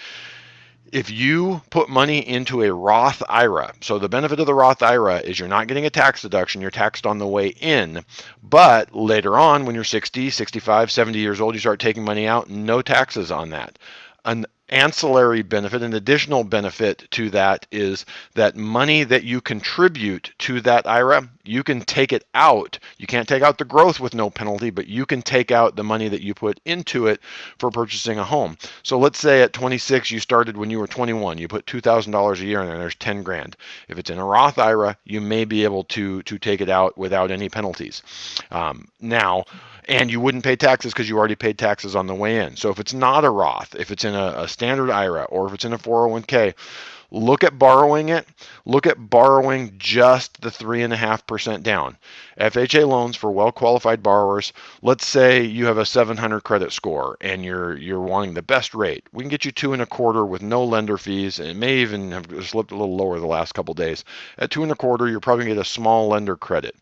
If you put money into a Roth IRA, so the benefit of the Roth IRA is you're not getting a tax deduction, you're taxed on the way in, but later on when you're 60, 65, 70 years old, you start taking money out, no taxes on that. An ancillary benefit, an additional benefit to that is that money that you contribute to that IRA, you can take it out. You can't take out the growth with no penalty, but you can take out the money that you put into it for purchasing a home. So let's say at 26, you started when you were 21, you put $2,000 a year in there, and there's 10 grand. If it's in a Roth IRA, you may be able to take it out without any penalties. And you wouldn't pay taxes because you already paid taxes on the way in. So if it's not a Roth, if it's in a standard IRA, or if it's in a 401k, look at borrowing it. Look at borrowing just the 3.5% down. FHA loans for well-qualified borrowers. Let's say you have a 700 credit score and you're wanting the best rate. We can get you 2.25 with no lender fees, and it may even have slipped a little lower the last couple days. At 2.25, you're probably going to get a small lender credit.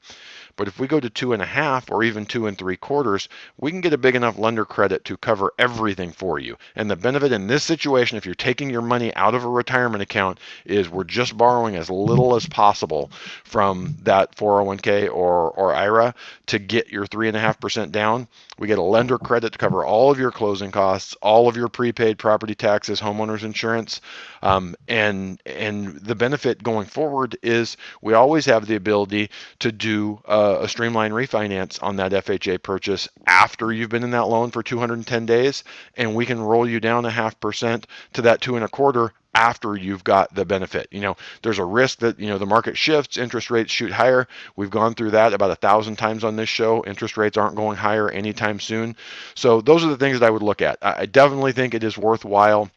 But if we go to 2.5 or even 2 3/4, we can get a big enough lender credit to cover everything for you. And the benefit in this situation, if you're taking your money out of a retirement account, is we're just borrowing as little as possible from that 401k or IRA to get your 3.5% down. We get a lender credit to cover all of your closing costs, all of your prepaid property taxes, homeowners insurance, and the benefit going forward is we always have the ability to do a streamline refinance on that FHA purchase after you've been in that loan for 210 days, and we can roll you down 0.5% to that 2.25 after you've got the benefit. There's a risk that the market shifts, interest rates shoot higher. We've gone through that about 1,000 times on this show. Interest rates aren't going higher anytime soon. So those are the things that I would look at. I definitely think it is worthwhile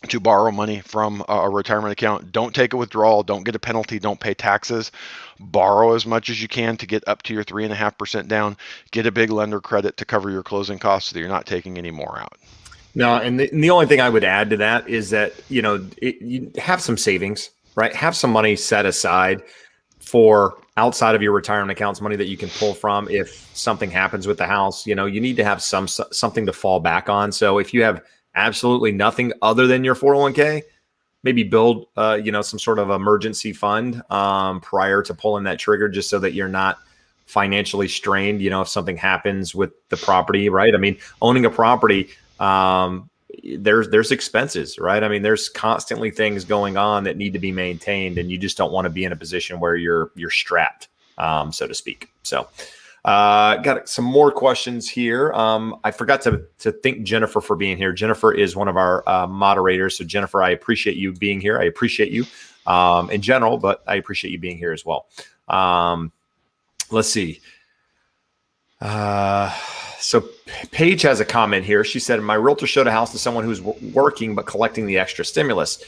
to borrow money from a retirement account. Don't take a withdrawal. Don't get a penalty. Don't pay taxes. Borrow as much as you can to get up to your 3.5% down. Get a big lender credit to cover your closing costs so that you're not taking any more out. No, and the only thing I would add to that is that, you have some savings, right? Have some money set aside for outside of your retirement accounts, money that you can pull from if something happens with the house. You need to have something to fall back on. So if you have absolutely nothing other than your 401k, maybe build, some sort of emergency fund prior to pulling that trigger, just so that you're not financially strained, if something happens with the property, right? I mean, owning a property, there's expenses, right? I mean, there's constantly things going on that need to be maintained, and you just don't want to be in a position where you're strapped, so to speak. So, got some more questions here. I forgot to thank Jennifer for being here. Jennifer is one of our moderators. So Jennifer, I appreciate you being here. I appreciate you in general, but I appreciate you being here as well. Let's see. So Paige has a comment here. She said, my realtor showed a house to someone who's working but collecting the extra stimulus.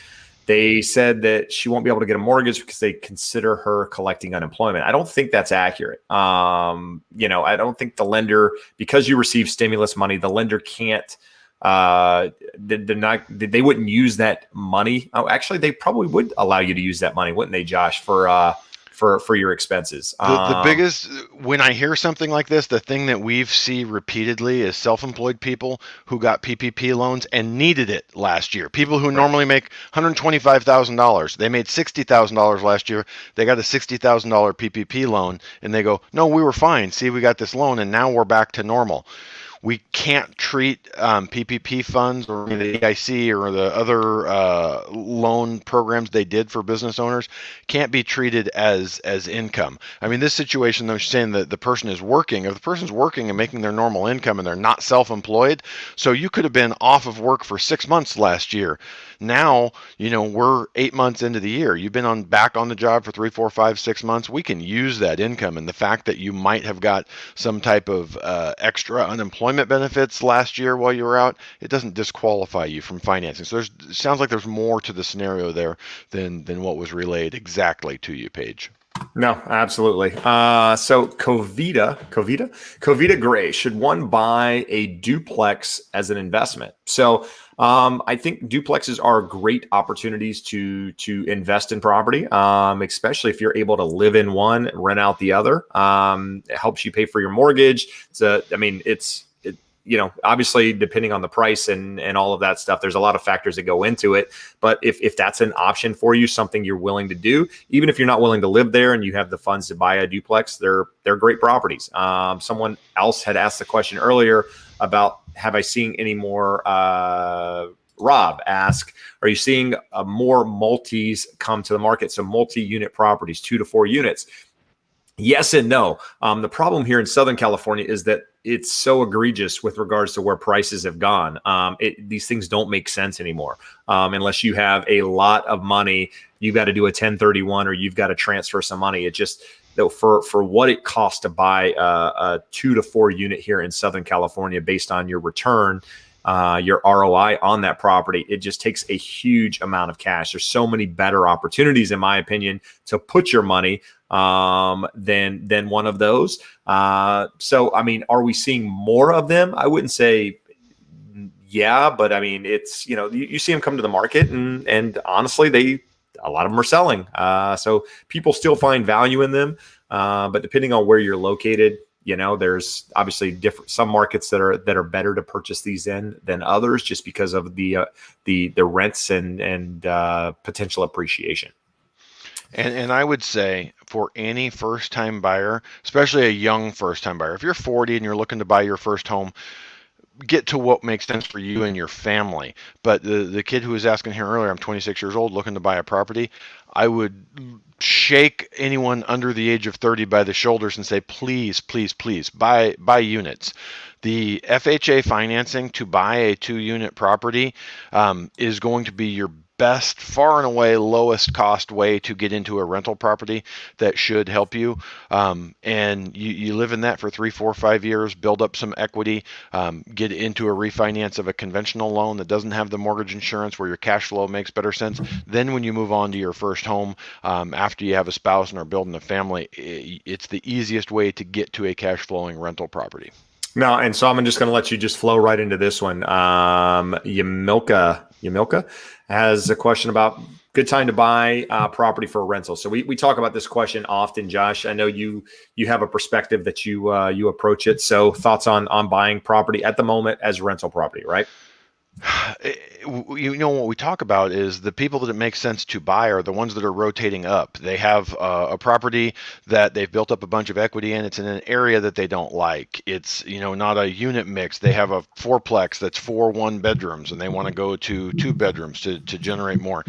They said that she won't be able to get a mortgage because they consider her collecting unemployment. I don't think that's accurate. I don't think the lender, because you receive stimulus money, the lender can't, they wouldn't use that money. Oh, actually, they probably would allow you to use that money, wouldn't they, Josh, for your expenses? The biggest, when I hear something like this, the thing that we've seen repeatedly is self-employed people who got PPP loans and needed it last year. People who normally make $125,000, they made $60,000 last year. They got a $60,000 PPP loan, and they go, "No, we were fine. See, we got this loan, and now we're back to normal." We can't treat PPP funds or the EIC or the other loan programs they did for business owners can't be treated as income. I mean, this situation, they're saying that the person is working. If the person's working and making their normal income and they're not self-employed, so you could have been off of work for 6 months last year. Now, we're 8 months into the year. You've been back on the job for 3, 4, 5, 6 months. We can use that income, and the fact that you might have got some type of extra unemployment benefits last year while you were out, it doesn't disqualify you from financing. So it sounds like there's more to the scenario there than what was relayed exactly to you, Paige. No, absolutely. So Covita Gray, should one buy a duplex as an investment? So I think duplexes are great opportunities to invest in property, especially if you're able to live in one, rent out the other. It helps you pay for your mortgage. Obviously depending on the price and all of that stuff, there's a lot of factors that go into it. But if that's an option for you, something you're willing to do, even if you're not willing to live there and you have the funds to buy a duplex, they're great properties. Someone else had asked the question earlier about, have I seen any more, Rob asked, are you seeing more multis come to the market? So multi-unit properties, 2 to 4 units. Yes and no. The problem here in Southern California is that it's so egregious with regards to where prices have gone. These things don't make sense anymore unless you have a lot of money. You've got to do a 1031 or you've got to transfer some money. It just, for what it costs to buy a 2 to 4 unit here in Southern California, based on your return, your ROI on that property, it just takes a huge amount of cash. There's so many better opportunities, in my opinion, to put your money than one of those. So, I mean, are we seeing more of them? I wouldn't say yeah, but I mean, it's, you see them come to the market and honestly, a lot of them are selling. So people still find value in them. But depending on where you're located, there's obviously some markets that are better to purchase these in than others, just because of the rents and potential appreciation. And I would say for any first time buyer, especially a young first time buyer, if you're 40 and you're looking to buy your first home, get to what makes sense for you and your family. But the kid who was asking here earlier, I'm 26 years old looking to buy a property, I would shake anyone under the age of 30 by the shoulders and say, please, please, please buy units. The FHA financing to buy a 2-unit property is going to be your best, far and away lowest cost way to get into a rental property that should help you. And you live in that for 3, 4, 5 years, build up some equity, get into a refinance of a conventional loan that doesn't have the mortgage insurance, where your cash flow makes better sense. Then when you move on to your first home, after you have a spouse and are building a family, it's the easiest way to get to a cash flowing rental property. No, and so I'm just going to let you just flow right into this one. Yamilka has a question about good time to buy property for a rental. So we talk about this question often, Josh. I know you have a perspective that you approach it. So thoughts on buying property at the moment as rental property, right? What we talk about is the people that it makes sense to buy are the ones that are rotating up. They have a property that they've built up a bunch of equity in. It's in an area that they don't like. It's not a unit mix. They have a fourplex that's 4 1-bedrooms and they want to go to 2 bedrooms to generate more.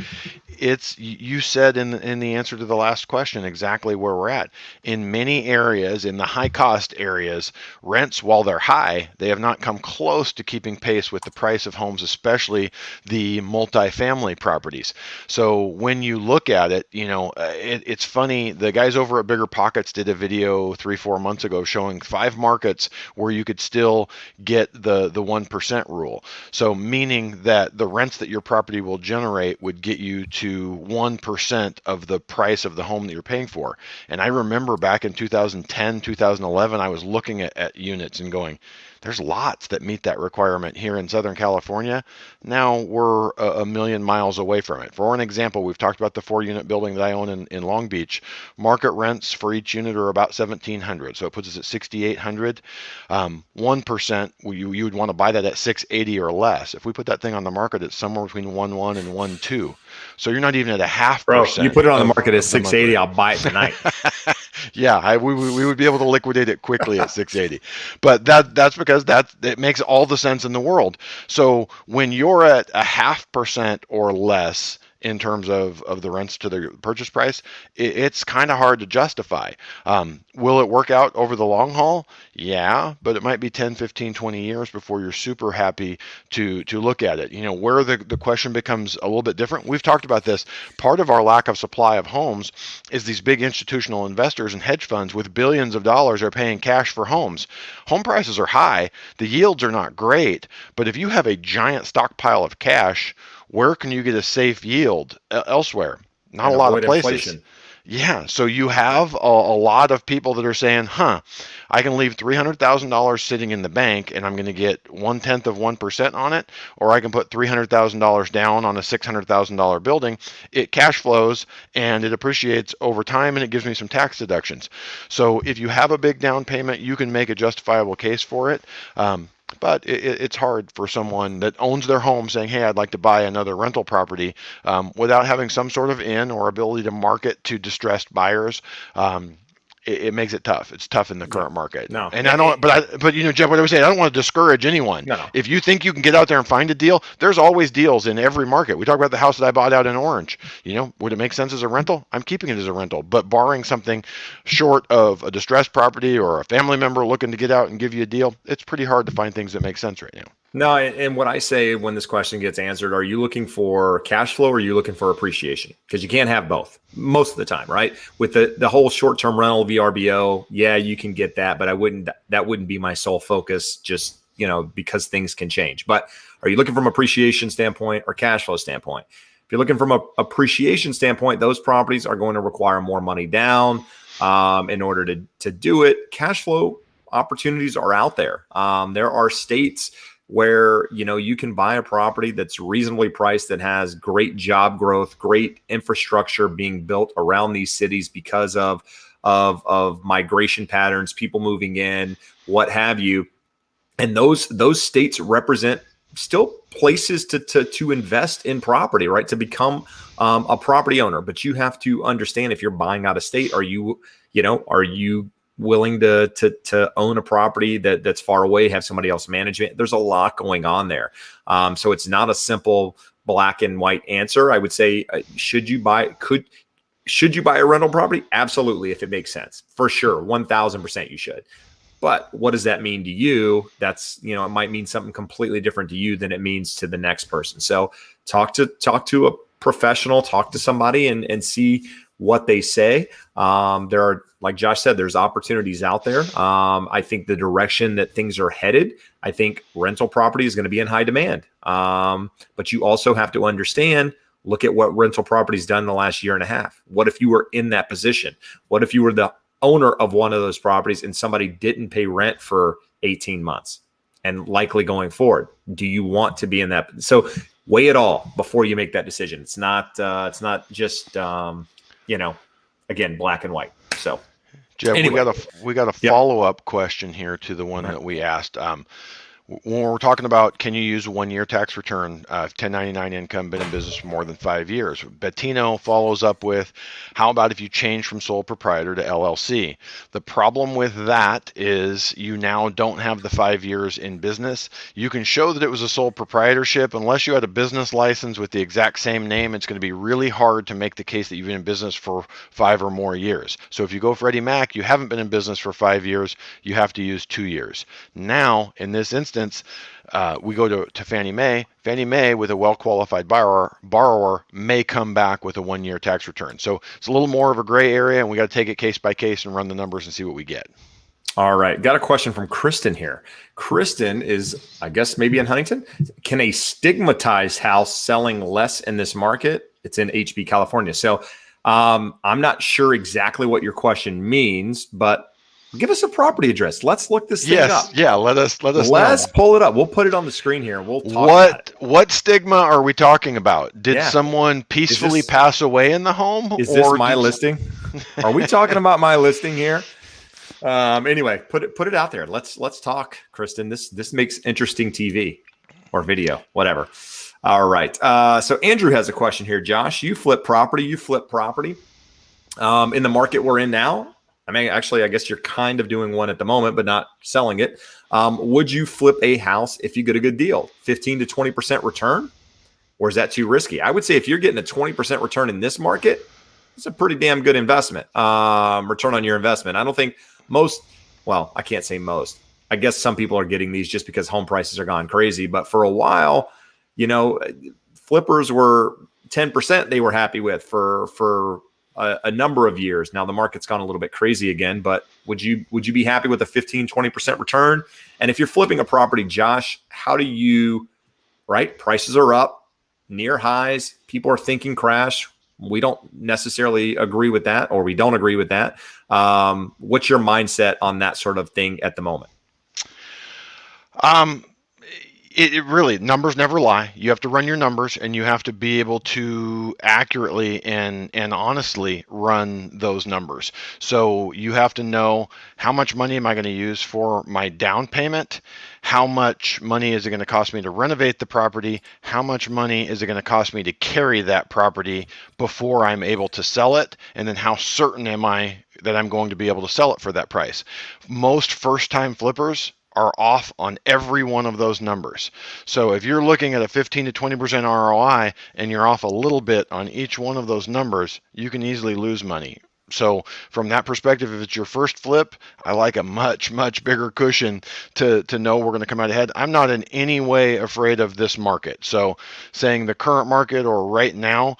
You said in the answer to the last question exactly where we're at. In many areas, in the high cost areas, rents, while they're high, they have not come close to keeping pace with the price of homes, especially the multifamily properties. So when you look at it, it's funny. The guys over at Bigger Pockets did a video 3-4 months ago showing 5 markets where you could still get the 1% rule. So meaning that the rents that your property will generate would get you to 1% of the price of the home that you're paying for. And I remember back in 2010, 2011, I was looking at units and going, there's lots that meet that requirement here in Southern California. Now we're a million miles away from it. For an example, we've talked about the 4-unit building that I own in Long Beach. Market rents for each unit are about $1,700, so it puts us at $6,800. 1%, you would want to buy that at $680 or less. If we put that thing on the market, it's somewhere between 1.1 and 1.2. So you're not even at a 0.5%. Bro, you put it on the market at $680, I'll buy it tonight. Yeah, we would be able to liquidate it quickly at $680. But that's because it makes all the sense in the world. So when you're at a 0.5% or less in terms of the rents to the purchase price, it's kind of hard to justify. Will it work out over the long haul? Yeah, but it might be 10, 15, 20 years before you're super happy to look at it. Where the question becomes a little bit different. We've talked about this. Part of our lack of supply of homes is these big institutional investors and hedge funds with billions of dollars are paying cash for homes. Home prices are high. The yields are not great, but if you have a giant stockpile of cash, where can you get a safe yield elsewhere? Not and a lot of places. Inflation. Yeah, so you have a lot of people that are saying, I can leave $300,000 sitting in the bank and I'm going to get 1/10 of 1% on it, or I can put $300,000 down on a $600,000 building. It cash flows and it appreciates over time and it gives me some tax deductions. So if you have a big down payment, you can make a justifiable case for it. But it's hard for someone that owns their home saying, hey, I'd like to buy another rental property without having some sort of in or ability to market to distressed buyers. It makes it tough. It's tough in the current market. No. And I don't, but Jeff, what I would say, I don't want to discourage anyone. No. If you think you can get out there and find a deal, there's always deals in every market. We talk about the house that I bought out in Orange. Would it make sense as a rental? I'm keeping it as a rental, but barring something short of a distressed property or a family member looking to get out and give you a deal, it's pretty hard to find things that make sense right now. No, and what I say when this question gets answered, are you looking for cash flow or are you looking for appreciation? Because you can't have both most of the time, right? With the whole short-term rental VRBO, yeah, you can get that, but that wouldn't be my sole focus, just because things can change. But are you looking from appreciation standpoint or cash flow standpoint? If you're looking from a appreciation standpoint, those properties are going to require more money down in order to do it. Cash flow opportunities are out there. There are states where, you can buy a property that's reasonably priced, that has great job growth, great infrastructure being built around these cities because of migration patterns, people moving in, what have you. And those states represent still places to invest in property, right? To become a property owner. But you have to understand, if you're buying out of state, are you willing to own a property that's far away, have somebody else manage it? There's a lot going on there. So it's not a simple black and white answer. I would say, should you buy a rental property? Absolutely, if it makes sense. For sure, 1,000% you should. But what does that mean to you? That's, it might mean something completely different to you than it means to the next person. So talk to a professional, talk to somebody and see what they say. There are, like Josh said, there's opportunities out there. I think the direction that things are headed, I think rental property is going to be in high demand. But you also have to understand, look at what rental property's done in the last year and a half. What if you were in that position? What if you were the owner of one of those properties and somebody didn't pay rent for 18 months and likely going forward? Do you want to be in that? So weigh it all before you make that decision. It's not just, again, black and white. So Jeb, anyway, we got a follow-up question here to the one that we asked. When we're talking about, can you use a 1-year tax return, 1099 income, been in business for more than 5 years? Bettino follows up with, how about if you change from sole proprietor to LLC? The problem with that is you now don't have the 5 years in business. You can show that it was a sole proprietorship. Unless you had a business license with the exact same name, it's going to be really hard to make the case that you've been in business for 5 or more years. So if you go Freddie Mac, you haven't been in business for 5 years, you have to use 2 years. Now, in this instance, we go to Fannie Mae. Fannie Mae, with a well-qualified borrower, may come back with a 1-year tax return. So it's a little more of a gray area, and we got to take it case by case and run the numbers and see what we get. All right. Got a question from Kristen here. Kristen is, I guess, maybe in Huntington. Can a stigmatized house selling less in this market? It's in HB, California. So I'm not sure exactly what your question means, but give us a property address. Let's look this thing up. Yeah, let us Let's know. pull it up. We'll put it on the screen here and we'll talk about it. What stigma are we talking about? Did someone peacefully pass away in the home? Is this my listing? Are we talking about my listing here? Anyway, put it out there. Let's talk, Kristen. This makes interesting TV or video, whatever. All right. So Andrew has a question here. Josh, you flip property. In the market we're in now, I mean, actually, I guess you're kind of doing one at the moment, but not selling it. Would you flip a house if you get a good deal? 15 to 20% return? Or is that too risky? I would say if you're getting a 20% return in this market, it's a pretty damn good investment, return on your investment. I don't think I can't say most. I guess some people are getting these just because home prices are gone crazy. But for a while, flippers were 10% they were happy with for a number of years. Now the market's gone a little bit crazy again, but would you be happy with a 15, 20% return? And if you're flipping a property, Josh, how do you, right? Prices are up, near highs. People are thinking crash. We don't necessarily agree with that, or we don't agree with that. What's your mindset on that sort of thing at the moment? It really, numbers never lie. You have to run your numbers, and you have to be able to accurately and honestly run those numbers. So you have to know, how much money am I going to use for my down payment? How much money is it going to cost me to renovate the property? How much money is it going to cost me to carry that property before I'm able to sell it? And then how certain am I that I'm going to be able to sell it for that price? Most first-time flippers are off on every one of those numbers. So if you're looking at a 15 to 20% ROI and you're off a little bit on each one of those numbers, you can easily lose money. So from that perspective, if it's your first flip, I like a much, much bigger cushion to know we're going to come out ahead. I'm not in any way afraid of this market. So saying the current market or right now,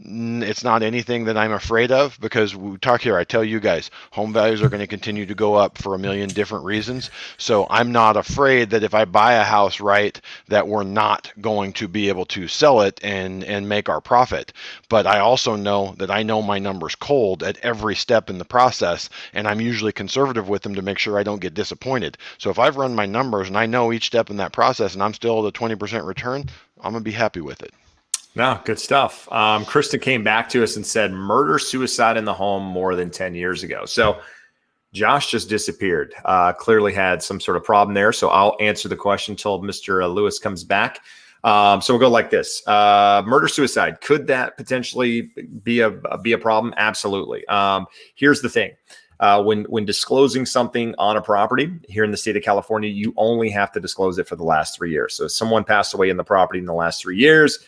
it's not anything that I'm afraid of, because we talk here, I tell you guys, home values are going to continue to go up for a million different reasons. So I'm not afraid that if I buy a house right, that we're not going to be able to sell it and make our profit. But I also know that I know my numbers cold, sold at every step in the process, and I'm usually conservative with them to make sure I don't get disappointed. So if I've run my numbers and I know each step in that process and I'm still at a 20% return, I'm going to be happy with it. No, good stuff. Kristen came back to us and said murder, suicide in the home more than 10 years ago. So Josh just disappeared. Clearly had some sort of problem there. So I'll answer the question until Mr. Lewis comes back. So we'll go like this. Murder, suicide. Could that potentially be a problem? Absolutely. Here's the thing. When disclosing something on a property here in the state of California, you only have to disclose it for the last 3 years. So if someone passed away in the property in the last 3 years,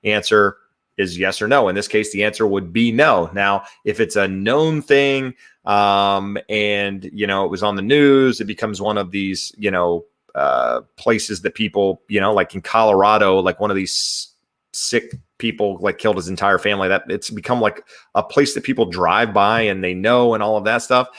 answer is yes or no. In this case, the answer would be no. Now, if it's a known thing, and it was on the news, it becomes one of these, places that people, like in Colorado, like one of these sick people like killed his entire family, that it's become like a place that people drive by and they know and all of that stuff.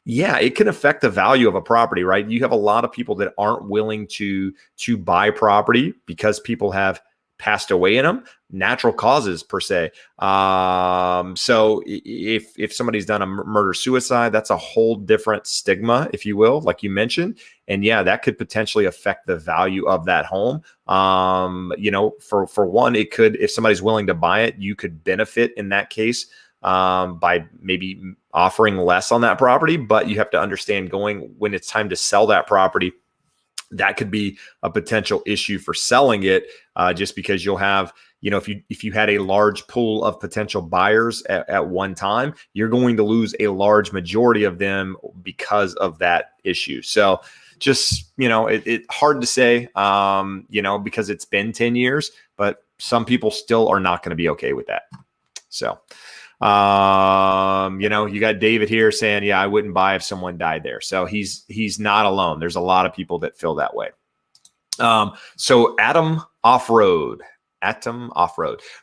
Yeah, it can affect the value of a property, right? You have a lot of people that aren't willing to buy property because people have passed away in them, natural causes per se. So if somebody's done a murder suicide, that's a whole different stigma, if you will, like you mentioned. And yeah, that could potentially affect the value of that home. For one, it could, if somebody's willing to buy it, you could benefit in that case by maybe offering less on that property. But you have to understand when it's time to sell that property, that could be a potential issue for selling it, just because you'll have, if you had a large pool of potential buyers at one time, you're going to lose a large majority of them because of that issue. So just, it's hard to say, because it's been 10 years, but some people still are not going to be okay with that. So, you got David here saying, yeah, I wouldn't buy if someone died there. So he's not alone. There's a lot of people that feel that way. So Atom Off-Road.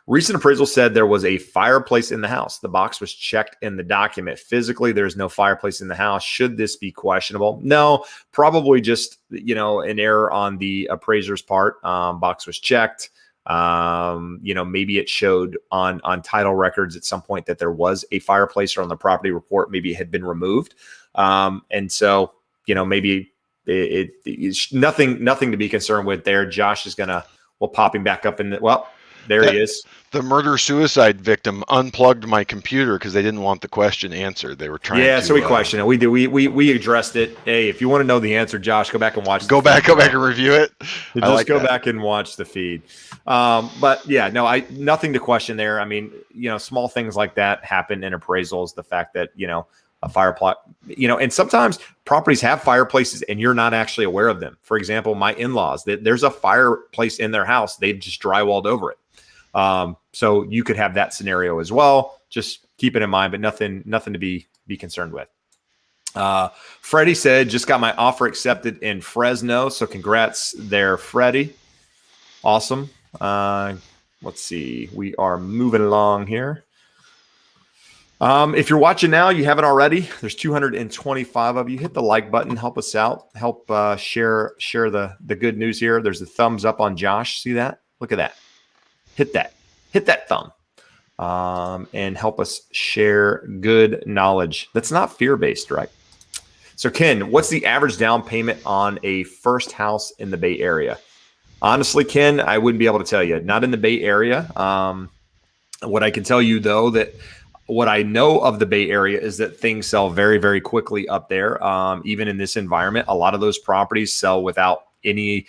Recent appraisal said there was a fireplace in the house. The box was checked in the document. Physically, there's no fireplace in the house. Should this be questionable? No, probably just, an error on the appraiser's part. Box was checked. Maybe it showed on title records at some point that there was a fireplace, or on the property report, maybe it had been removed. And so, maybe it's nothing to be concerned with there. Josh is we'll pop him back up there he is. The murder-suicide victim unplugged my computer because they didn't want the question answered. They were trying to... Yeah, so we questioned it. We did. We addressed it. Hey, if you want to know the answer, Josh, go back and watch. Go back and review it. Go back and watch the feed. But yeah, no, nothing to question there. I mean, small things like that happen in appraisals. The fact that, a fireplace, and sometimes properties have fireplaces and you're not actually aware of them. For example, my in-laws, there's a fireplace in their house. They've just drywalled over it. So you could have that scenario as well. Just keep it in mind, but nothing to be concerned with. Freddie said, just got my offer accepted in Fresno. So congrats there, Freddie. Awesome. Let's see. We are moving along here. If you're watching now, you haven't already, there's 225 of you. Hit the like button, help us out, help share the good news here. There's a thumbs up on Josh. See that? Look at that. Hit that thumb, and help us share good knowledge. That's not fear-based, right? So Ken, what's the average down payment on a first house in the Bay Area? Honestly, Ken, I wouldn't be able to tell you. Not in the Bay Area. What I can tell you, though, that what I know of the Bay Area is that things sell very, very quickly up there. Even in this environment, a lot of those properties sell without any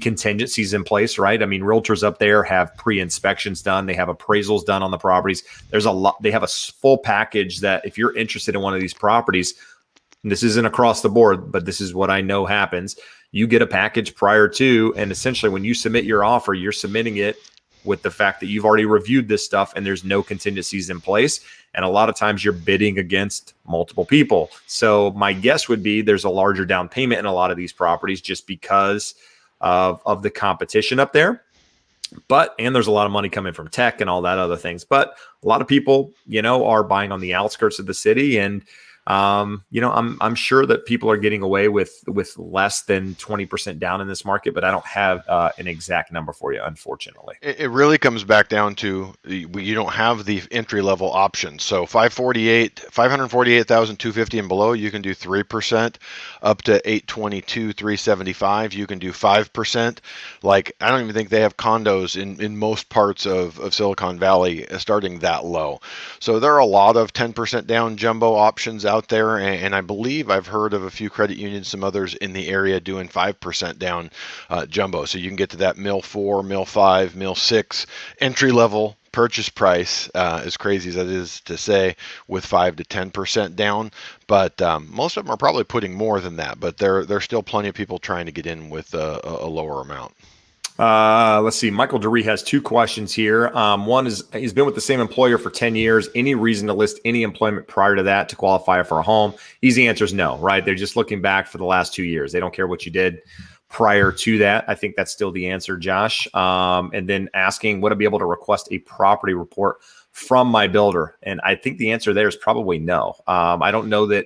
contingencies in place, right? I mean, realtors up there have pre-inspections done. They have appraisals done on the properties. There's a lot. They have a full package that if you're interested in one of these properties, and this isn't across the board, but this is what I know happens. You get a package prior to, and essentially when you submit your offer, you're submitting it with the fact that you've already reviewed this stuff and there's no contingencies in place. And a lot of times you're bidding against multiple people. So my guess would be there's a larger down payment in a lot of these properties just because of the competition up there. And there's a lot of money coming from tech and all that other things. But a lot of people, are buying on the outskirts of the city. And I'm sure that people are getting away with less than 20% down in this market, but I don't have an exact number for you, unfortunately. It really comes back down to you don't have the entry level options. So 548,250 and below, you can do 3%. Up to 822, 375, you can do 5%. Like, I don't even think they have condos in most parts of Silicon Valley starting that low. So there are a lot of 10% down jumbo options out there, and I believe I've heard of a few credit unions, some others in the area doing 5% down jumbo. So you can get to that mil 4, mil 5, mil 6 entry level purchase price, as crazy as that is to say, with 5 to 10% down. But most of them are probably putting more than that. But there's still plenty of people trying to get in with a lower amount. Let's see. Michael DeRee has two questions here. One is, he's been with the same employer for 10 years. Any reason to list any employment prior to that to qualify for a home? Easy answer is no, right? They're just looking back for the last 2 years. They don't care what you did prior to that. I think that's still the answer, Josh. And then asking, would I be able to request a property report from my builder? And I think the answer there is probably no. I don't know that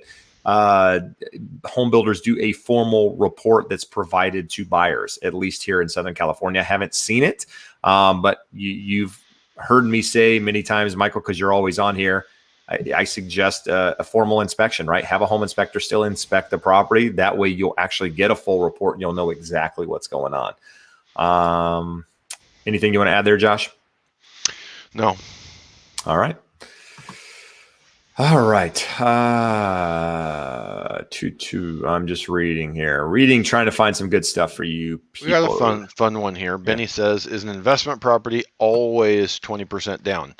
home builders do a formal report that's provided to buyers, at least here in Southern California. I haven't seen it, but you've heard me say many times, Michael, because you're always on here, I suggest a formal inspection, right? Have a home inspector still inspect the property. That way you'll actually get a full report and you'll know exactly what's going on. Anything you want to add there, Josh? No. All right. All right. I'm just reading here. Trying to find some good stuff for you people. We got a fun one here. Benny says, is an investment property always 20% down?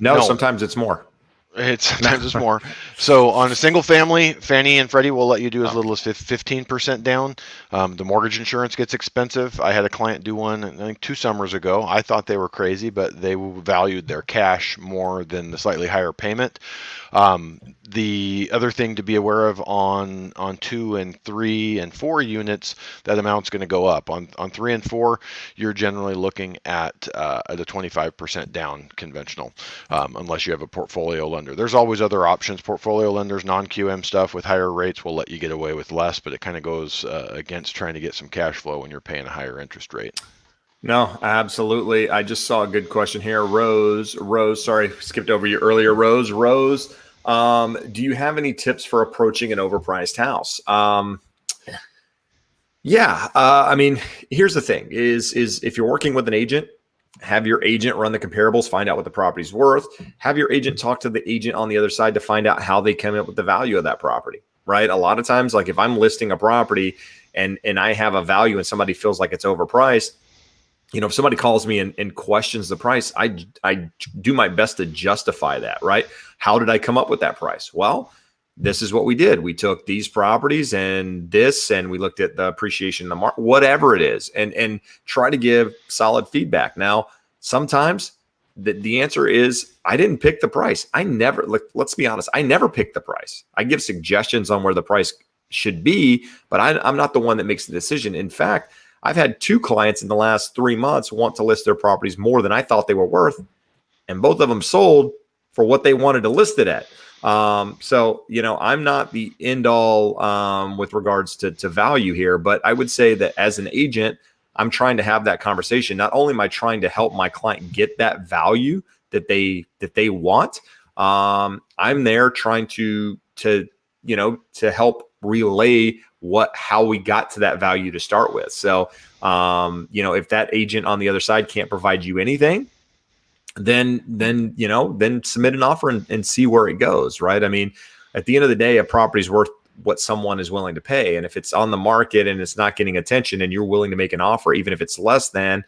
No, sometimes it's more. Sometimes it's more. So on a single family, Fannie and Freddie will let you do as little as 15% down. The mortgage insurance gets expensive. I had a client do one, I think 2 summers ago. I thought they were crazy, but they valued their cash more than the slightly higher payment. The other thing to be aware of on 2 and 3 and 4 units, that amount's going to go up. On 3 and 4, you're generally looking at the 25% down conventional, unless you have a portfolio lender. There's always other options. Portfolio lenders, non-QM stuff with higher rates will let you get away with less, but it kind of goes against trying to get some cash flow when you're paying a higher interest rate. No, absolutely. I just saw a good question here. Rose, sorry, skipped over you earlier. Rose, do you have any tips for approaching an overpriced house? I mean, here's the thing is if you're working with an agent, have your agent run the comparables, find out what the property's worth, have your agent talk to the agent on the other side to find out how they come up with the value of that property, right? A lot of times, like if I'm listing a property and I have a value and somebody feels like it's overpriced, if somebody calls me and questions the price, I do my best to justify that, right? How did I come up with that price? Well, this is what we did. We took these properties and we looked at the appreciation in the market, whatever it is, and try to give solid feedback. Now, sometimes the answer is I didn't pick the price. Let's be honest. I never pick the price. I give suggestions on where the price should be, but I'm not the one that makes the decision. In fact, I've had 2 clients in the last 3 months want to list their properties more than I thought they were worth, and both of them sold for what they wanted to list it at. So, I'm not the end all with regards to value here, but I would say that as an agent, I'm trying to have that conversation. Not only am I trying to help my client get that value that they want, I'm there trying to help relay how we got to that value to start with. So, if that agent on the other side can't provide you anything, then submit an offer and see where it goes, right? I mean, at the end of the day, a property's worth what someone is willing to pay. And if it's on the market and it's not getting attention and you're willing to make an offer, even if it's less than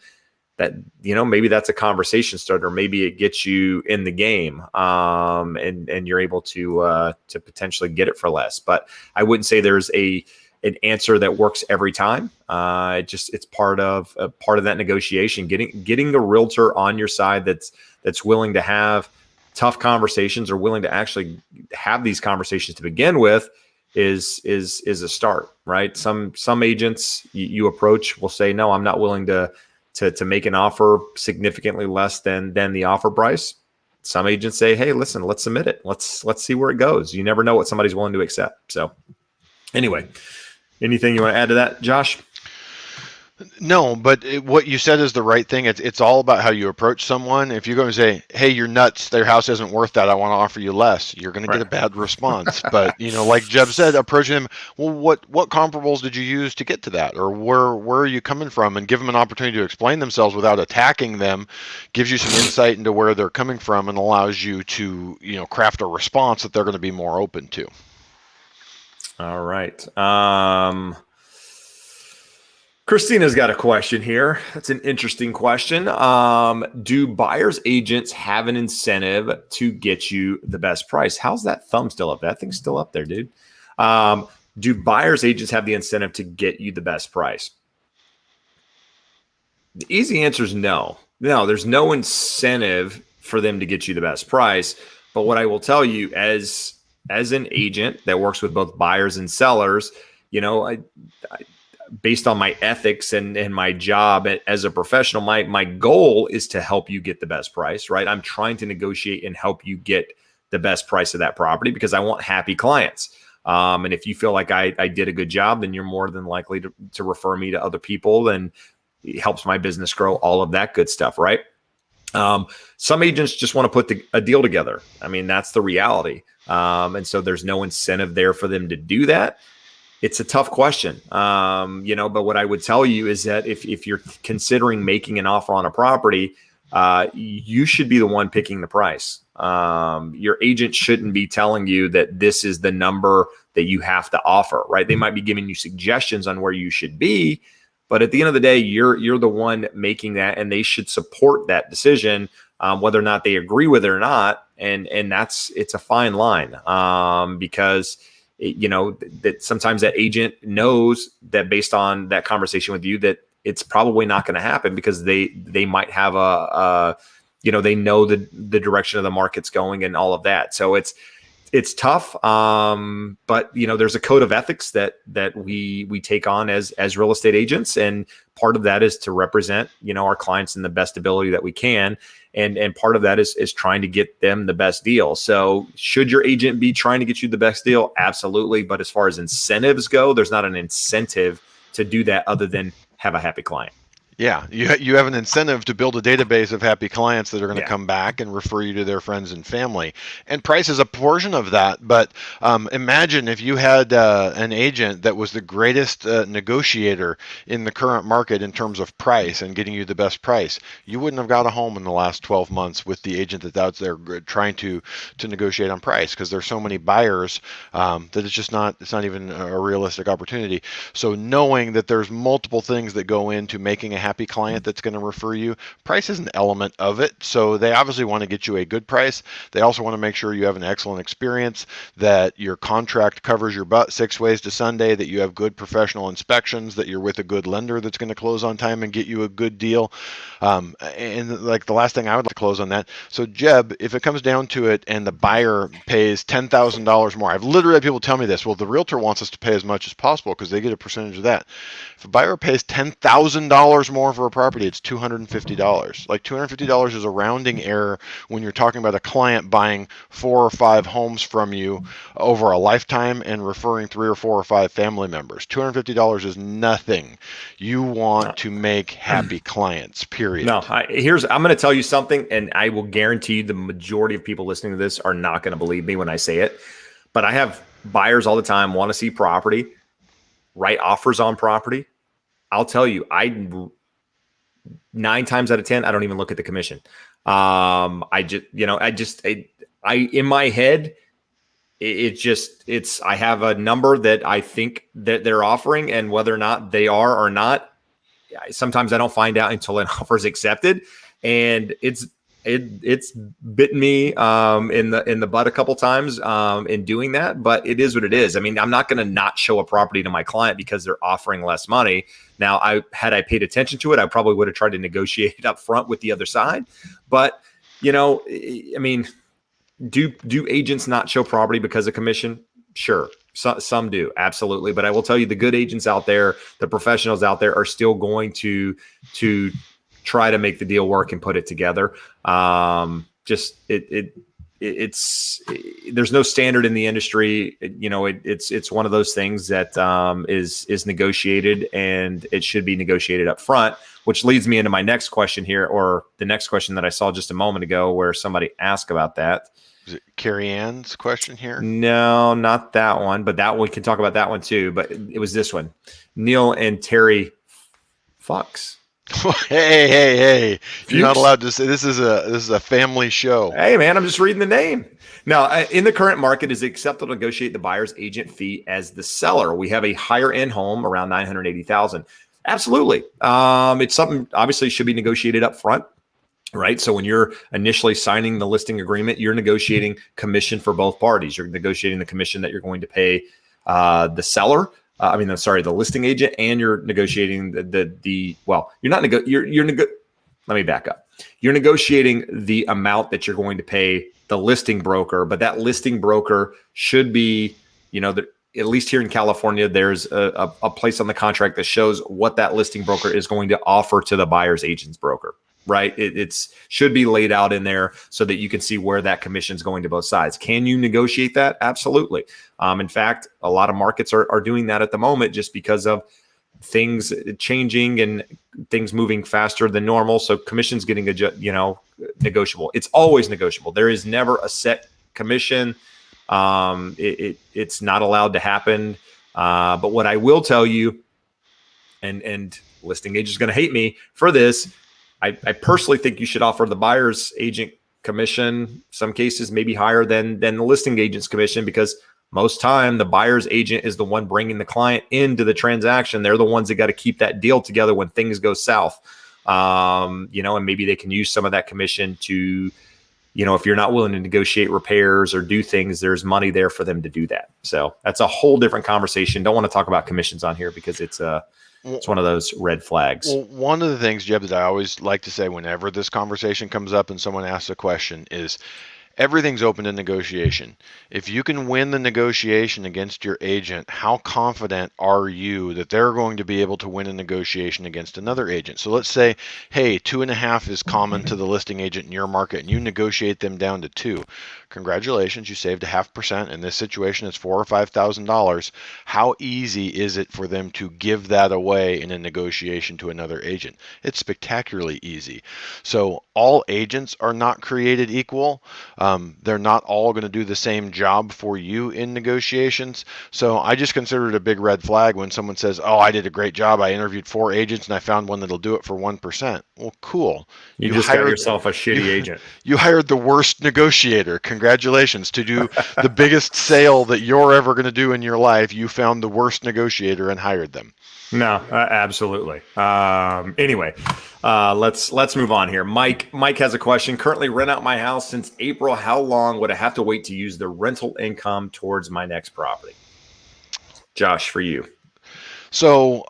that, maybe that's a conversation starter. Maybe it gets you in the game, and you're able to potentially get it for less. But I wouldn't say there's an answer that works every time. It's part of that negotiation. Getting the realtor on your side that's willing to have tough conversations or willing to actually have these conversations to begin with is a start, right? Some agents you approach will say, no, I'm not willing to make an offer significantly less than the offer price. some agents say, hey, listen, let's submit it. Let's see where it goes. You never know what somebody's willing to accept. So anyway, anything you want to add to that, Josh? No, but what you said is the right thing. It's all about how you approach someone. If you're going to say, "Hey, you're nuts. Their house isn't worth that. I want to offer you less," you're going to get a bad response. But like Jeb said, approaching them. Well, what comparables did you use to get to that, or where are you coming from? And give them an opportunity to explain themselves without attacking them. Gives you some insight into where they're coming from and allows you to craft a response that they're going to be more open to. All right. Christina's got a question here. That's an interesting question. Do buyer's agents have an incentive to get you the best price? How's that thumb still up? That thing's still up there, dude. Do buyer's agents have the incentive to get you the best price? The easy answer is no. No, there's no incentive for them to get you the best price. But what I will tell you as an agent that works with both buyers and sellers, I based on my ethics and my job as a professional, my goal is to help you get the best price, right? I'm trying to negotiate and help you get the best price of that property because I want happy clients. And if you feel like I did a good job, then you're more than likely to refer me to other people, and it helps my business grow, all of that good stuff, right? Some agents just want to put a deal together. I mean, that's the reality. And so there's no incentive there for them to do that. It's a tough question, but what I would tell you is that if you're considering making an offer on a property, you should be the one picking the price. Your agent shouldn't be telling you that this is the number that you have to offer, right? They might be giving you suggestions on where you should be, but at the end of the day, you're the one making that, and they should support that decision, whether or not they agree with it or not. And it's a fine line, because that sometimes that agent knows that based on that conversation with you that it's probably not going to happen because they might have they know the direction of the market's going and all of that. So it's tough. But there's a code of ethics that we take on as real estate agents. And part of that is to represent, our clients in the best ability that we can. And part of that is trying to get them the best deal. So should your agent be trying to get you the best deal? Absolutely. But as far as incentives go, there's not an incentive to do that other than have a happy client. Yeah, you have an incentive to build a database of happy clients that are going to come back and refer you to their friends and family. And price is a portion of that. But imagine if you had an agent that was the greatest negotiator in the current market in terms of price and getting you the best price. You wouldn't have got a home in the last 12 months with the agent that's out there trying to negotiate on price, because there's so many buyers that it's not even a realistic opportunity. So knowing that there's multiple things that go into making a happy client that's going to refer you, price is an element of it. So they obviously want to get you a good price. They also want to make sure you have an excellent experience, that your contract covers your butt 6 ways to Sunday, that you have good professional inspections, that you're with a good lender that's going to close on time and get you a good deal. And like the last thing I would like to close on that. So Jeb, if it comes down to it and the buyer pays $10,000 more, I've literally had people tell me this, well, the realtor wants us to pay as much as possible because they get a percentage of that. If a buyer pays $10,000 more for a property, it's $250. Like $250 is a rounding error when you're talking about a client buying 4 or 5 homes from you over a lifetime and referring 3 or 4 or 5 family members. $250 is nothing. You want to make happy clients, period. No, I'm going to tell you something, and I will guarantee you the majority of people listening to this are not going to believe me when I say it, but I have buyers all the time want to see property, write offers on property. I'll tell you, 9 times out of 10, I don't even look at the commission. In my head, I have a number that I think that they're offering, and whether or not they are or not, sometimes I don't find out until an offer is accepted, and it's bitten me in the butt a couple times in doing that, but it is what it is. I mean, I'm not going to not show a property to my client because they're offering less money. Now, had I paid attention to it, I probably would have tried to negotiate it up front with the other side. But I mean, do agents not show property because of commission? Sure. Some do, absolutely. But I will tell you, the good agents out there, the professionals out there, are still going to try to make the deal work and put it together. just it's there's no standard in the industry. It's one of those things that is negotiated, and it should be negotiated up front, which leads me into my next question here, or the next question that I saw just a moment ago where somebody asked about that. Is it Carrie Ann's question here? No, not that one, but that one, we can talk about that one too. But it was this one. Neil and Terry Fox. Hey! You're not allowed to say this is a family show. Hey, man, I'm just reading the name. Now, in the current market, is it acceptable to negotiate the buyer's agent fee as the seller? We have a higher end home around $980,000. Absolutely. It's something obviously should be negotiated up front, right? So when you're initially signing the listing agreement, you're negotiating commission for both parties. You're negotiating the commission that you're going to pay the seller. The listing agent, and you're negotiating let me back up. You're negotiating the amount that you're going to pay the listing broker, but that listing broker should be, at least here in California, there's a place on the contract that shows what that listing broker is going to offer to the buyer's agent's broker, right? It's should be laid out in there so that you can see where that commission is going to both sides. Can you negotiate that? Absolutely. In fact, a lot of markets are doing that at the moment just because of things changing and things moving faster than normal. So commission's getting negotiable. It's always negotiable. There is never a set commission. It's not allowed to happen. But what I will tell you, and listing agent is going to hate me for this, I personally think you should offer the buyer's agent commission, some cases maybe higher than the listing agent's commission, because most time the buyer's agent is the one bringing the client into the transaction. They're the ones that got to keep that deal together when things go south. And maybe they can use some of that commission to, if you're not willing to negotiate repairs or do things, there's money there for them to do that. So that's a whole different conversation. Don't want to talk about commissions on here because it's one of those red flags. Well, one of the things, Jeb, that I always like to say whenever this conversation comes up and someone asks a question is everything's open to negotiation. If you can win the negotiation against your agent, how confident are you that they're going to be able to win a negotiation against another agent? So let's say, hey, 2.5 is common to the listing agent in your market, and you negotiate them down to 2. Congratulations, you saved 0.5%. In this situation, it's $4,000 or $5,000. How easy is it for them to give that away in a negotiation to another agent? It's spectacularly easy. So all agents are not created equal. They're not all going to do the same job for you in negotiations. So I just consider it a big red flag when someone says, oh, I did a great job. I interviewed 4 agents and I found one that'll do it for 1%. Well, cool. You just got yourself a shitty agent. You hired the worst negotiator. Congratulations. To do the biggest sale that you're ever going to do in your life, you found the worst negotiator and hired them. No, absolutely. Anyway, let's move on here. Mike has a question. Currently rent out my house since April. How long would I have to wait to use the rental income towards my next property? Josh, for you. So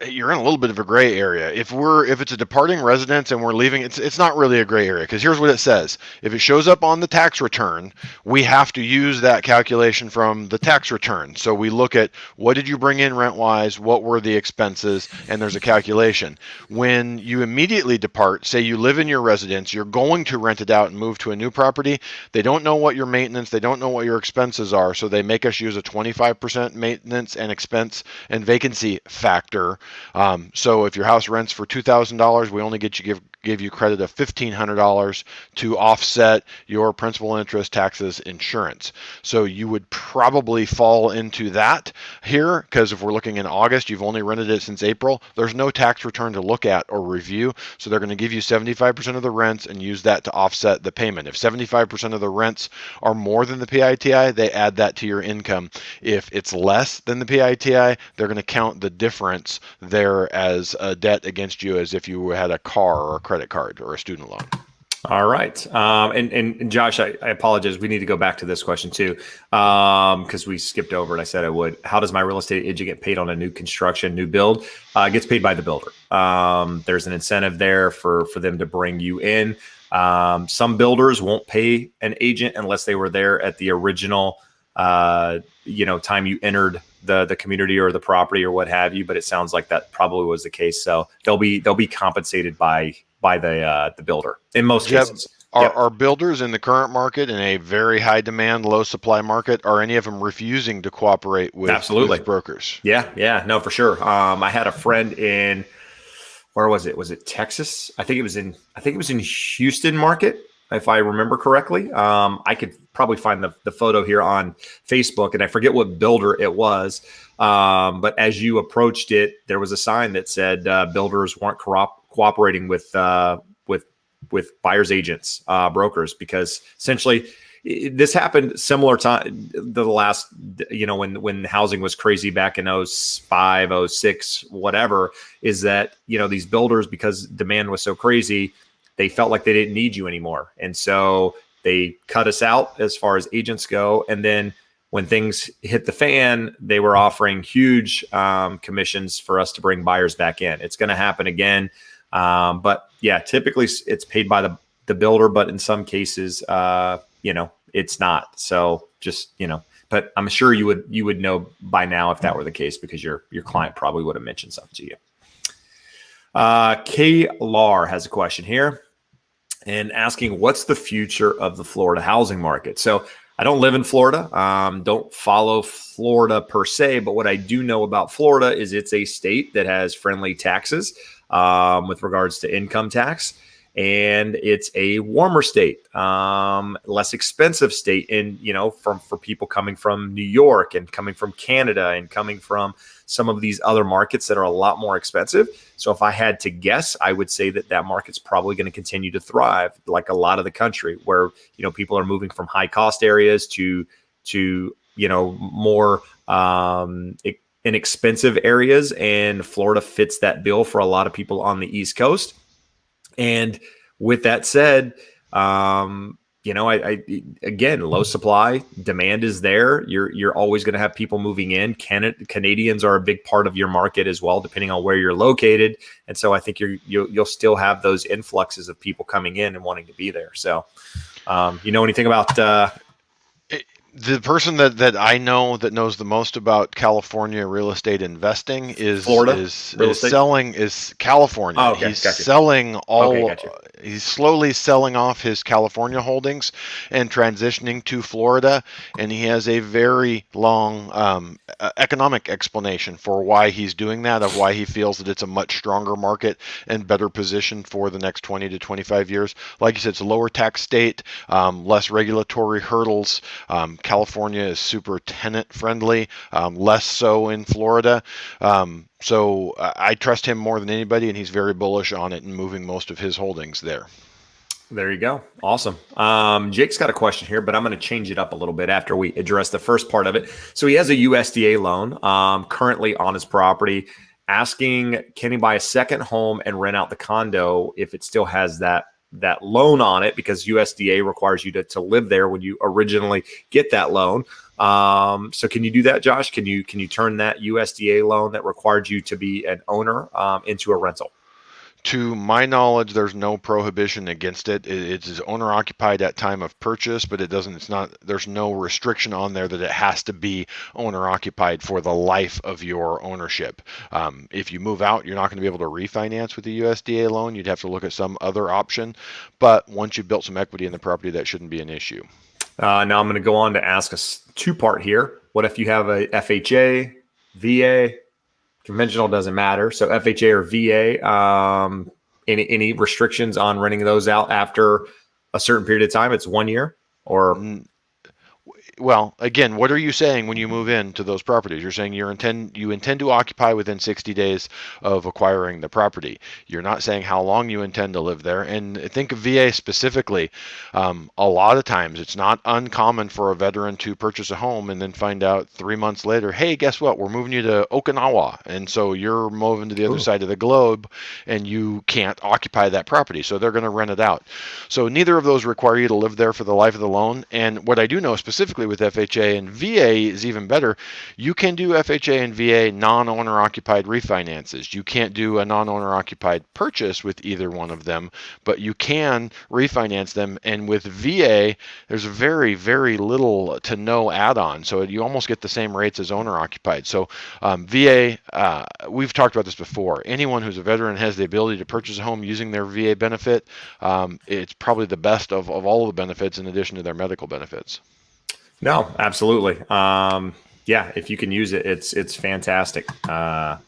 you're in a little bit of a gray area. If it's a departing residence and we're leaving, it's not really a gray area, because here's what it says. If it shows up on the tax return, we have to use that calculation from the tax return. So we look at what did you bring in rent-wise, what were the expenses, and there's a calculation. When you immediately depart, say you live in your residence, you're going to rent it out and move to a new property, they don't know what your maintenance, they don't know what your expenses are, so they make us use a 25% maintenance and expense and vacancy factor. So if your house rents for $2,000, we only give you credit of $1,500 to offset your principal, interest, taxes, insurance. So you would probably fall into that here, because if we're looking in August, you've only rented it since April, there's no tax return to look at or review. So they're going to give you 75% of the rents and use that to offset the payment. If 75% of the rents are more than the PITI, they add that to your income. If it's less than the PITI, they're going to count the difference there as a debt against you, as if you had a car or a credit card or a student loan. All right. And Josh, I apologize. We need to go back to this question too, because we skipped over it. I said I would. How does my real estate agent get paid on a new construction, new build? It gets paid by the builder. There's an incentive there for them to bring you in. Some builders won't pay an agent unless they were there at the original time you entered the community or the property or what have you, but it sounds like that probably was the case. So they'll be compensated by the builder in most cases. Are Yep. builders in the current market, in a very high demand, low supply market, are any of them refusing to cooperate Absolutely. with brokers? Yeah. Yeah. No, for sure. I had a friend in, where was it? Was it Texas? I think it was in Houston market, if I remember correctly. I could probably find the photo here on Facebook, and I forget what builder it was. But as you approached it, there was a sign that said builders weren't cooperating with buyers agents, brokers, because essentially this happened similar time the last, when housing was crazy back in 05, 06, whatever, is that, these builders, because demand was so crazy, they felt like they didn't need you anymore. And so they cut us out as far as agents go. And then when things hit the fan, they were offering huge commissions for us to bring buyers back in. It's going to happen again. But yeah, typically it's paid by the builder, but in some cases, it's not. So just, but I'm sure you would know by now if that were the case, because your client probably would have mentioned something to you. K. Lar has a question here and asking, what's the future of the Florida housing market? So I don't live in Florida, don't follow Florida per se, but what I do know about Florida is it's a state that has friendly taxes with regards to income tax. And it's a warmer state, less expensive state, and for people coming from New York and coming from Canada and coming from some of these other markets that are a lot more expensive. So if I had to guess, I would say that market's probably going to continue to thrive, like a lot of the country, where people are moving from high cost areas to more inexpensive areas, and Florida fits that bill for a lot of people on the East Coast. And with that said, I again, low supply, demand is there. You're always going to have people moving in. Canadians are a big part of your market as well, depending on where you're located. And so I think you'll still have those influxes of people coming in and wanting to be there. So, anything about The person that I know that knows the most about California real estate investing Florida real is estate? selling is California. Oh, okay, gotcha. Okay, gotcha. He's slowly selling off his California holdings and transitioning to Florida, and he has a very long economic explanation for why he's doing that, of why he feels that it's a much stronger market and better position for the next 20 to 25 years. Like you said, it's a lower tax state, less regulatory hurdles. California is super tenant friendly, less so in Florida. So I trust him more than anybody, and he's very bullish on it and moving most of his holdings there. There you go. Awesome. Jake's got a question here, but I'm going to change it up a little bit after we address the first part of it. So he has a USDA loan currently on his property, asking, can he buy a second home and rent out the condo if it still has that loan on it, because USDA requires you to live there when you originally get that loan. So can you do that, Josh? Can you turn that USDA loan that required you to be an owner into a rental? To my knowledge, there's no prohibition against it. It is owner occupied at time of purchase, but it doesn't. It's not. There's no restriction on there that it has to be owner occupied for the life of your ownership. If you move out, you're not going to be able to refinance with the USDA loan. You'd have to look at some other option. But once you've built some equity in the property, that shouldn't be an issue. Now I'm going to go on to ask a two-part here. What if you have a FHA, VA? Conventional doesn't matter. So FHA or VA, any restrictions on renting those out after a certain period of time? It's 1 year or Well, again, what are you saying when you move into those properties? You're saying you intend to occupy within 60 days of acquiring the property. You're not saying how long you intend to live there. And think of VA specifically. A lot of times, it's not uncommon for a veteran to purchase a home and then find out 3 months later, hey, guess what? We're moving you to Okinawa, and so you're moving to the other side of the globe, and you can't occupy that property. So they're going to rent it out. So neither of those require you to live there for the life of the loan. And what I do know specifically directly with FHA, and VA is even better. You can do FHA and VA non-owner occupied refinances. You can't do a non-owner occupied purchase with either one of them, but you can refinance them. And with VA, there's very, very little to no add-on, so you almost get the same rates as owner occupied. So VA, we've talked about this before. Anyone who's a veteran has the ability to purchase a home using their VA benefit. It's probably the best of all the benefits in addition to their medical benefits. No, absolutely. Yeah, if you can use it, it's fantastic.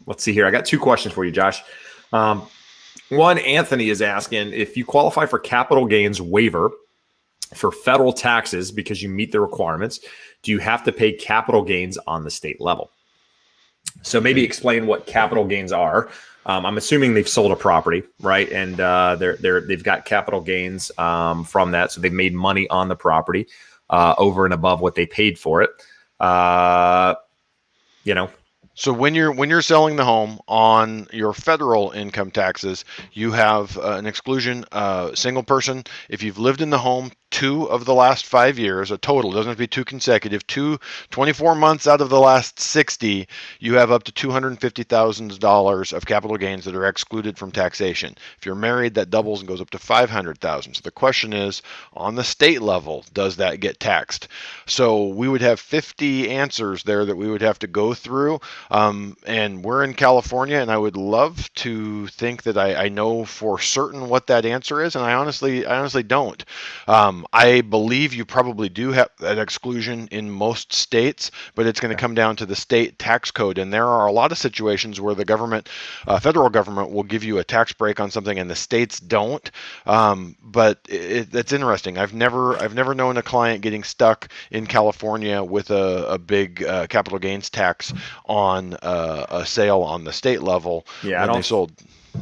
Let's see here. I got two questions for you, Josh. One, Anthony is asking if you qualify for capital gains waiver for federal taxes because you meet the requirements, do you have to pay capital gains on the state level? So maybe explain what capital gains are. I'm assuming they've sold a property, right? And they've got capital gains from that, so they've made money on the property over and above what they paid for it. So when you're selling the home on your federal income taxes, you have an exclusion, single person. If you've lived in the home 2 of the last 5 years, a total, it doesn't have to be 2 consecutive, 24 months out of the last 60, you have up to $250,000 of capital gains that are excluded from taxation. If you're married, that doubles and goes up to $500,000. So the question is, on the state level, does that get taxed? So we would have 50 answers there that we would have to go through. And we're in California, and I would love to think that I know for certain what that answer is, and I honestly don't. I believe you probably do have that exclusion in most states, but it's going to come down to the state tax code, and there are a lot of situations where the government, federal government, will give you a tax break on something, and the states don't. But it's interesting. I've never known a client getting stuck in California with a big capital gains tax on a sale on the state level when they sold.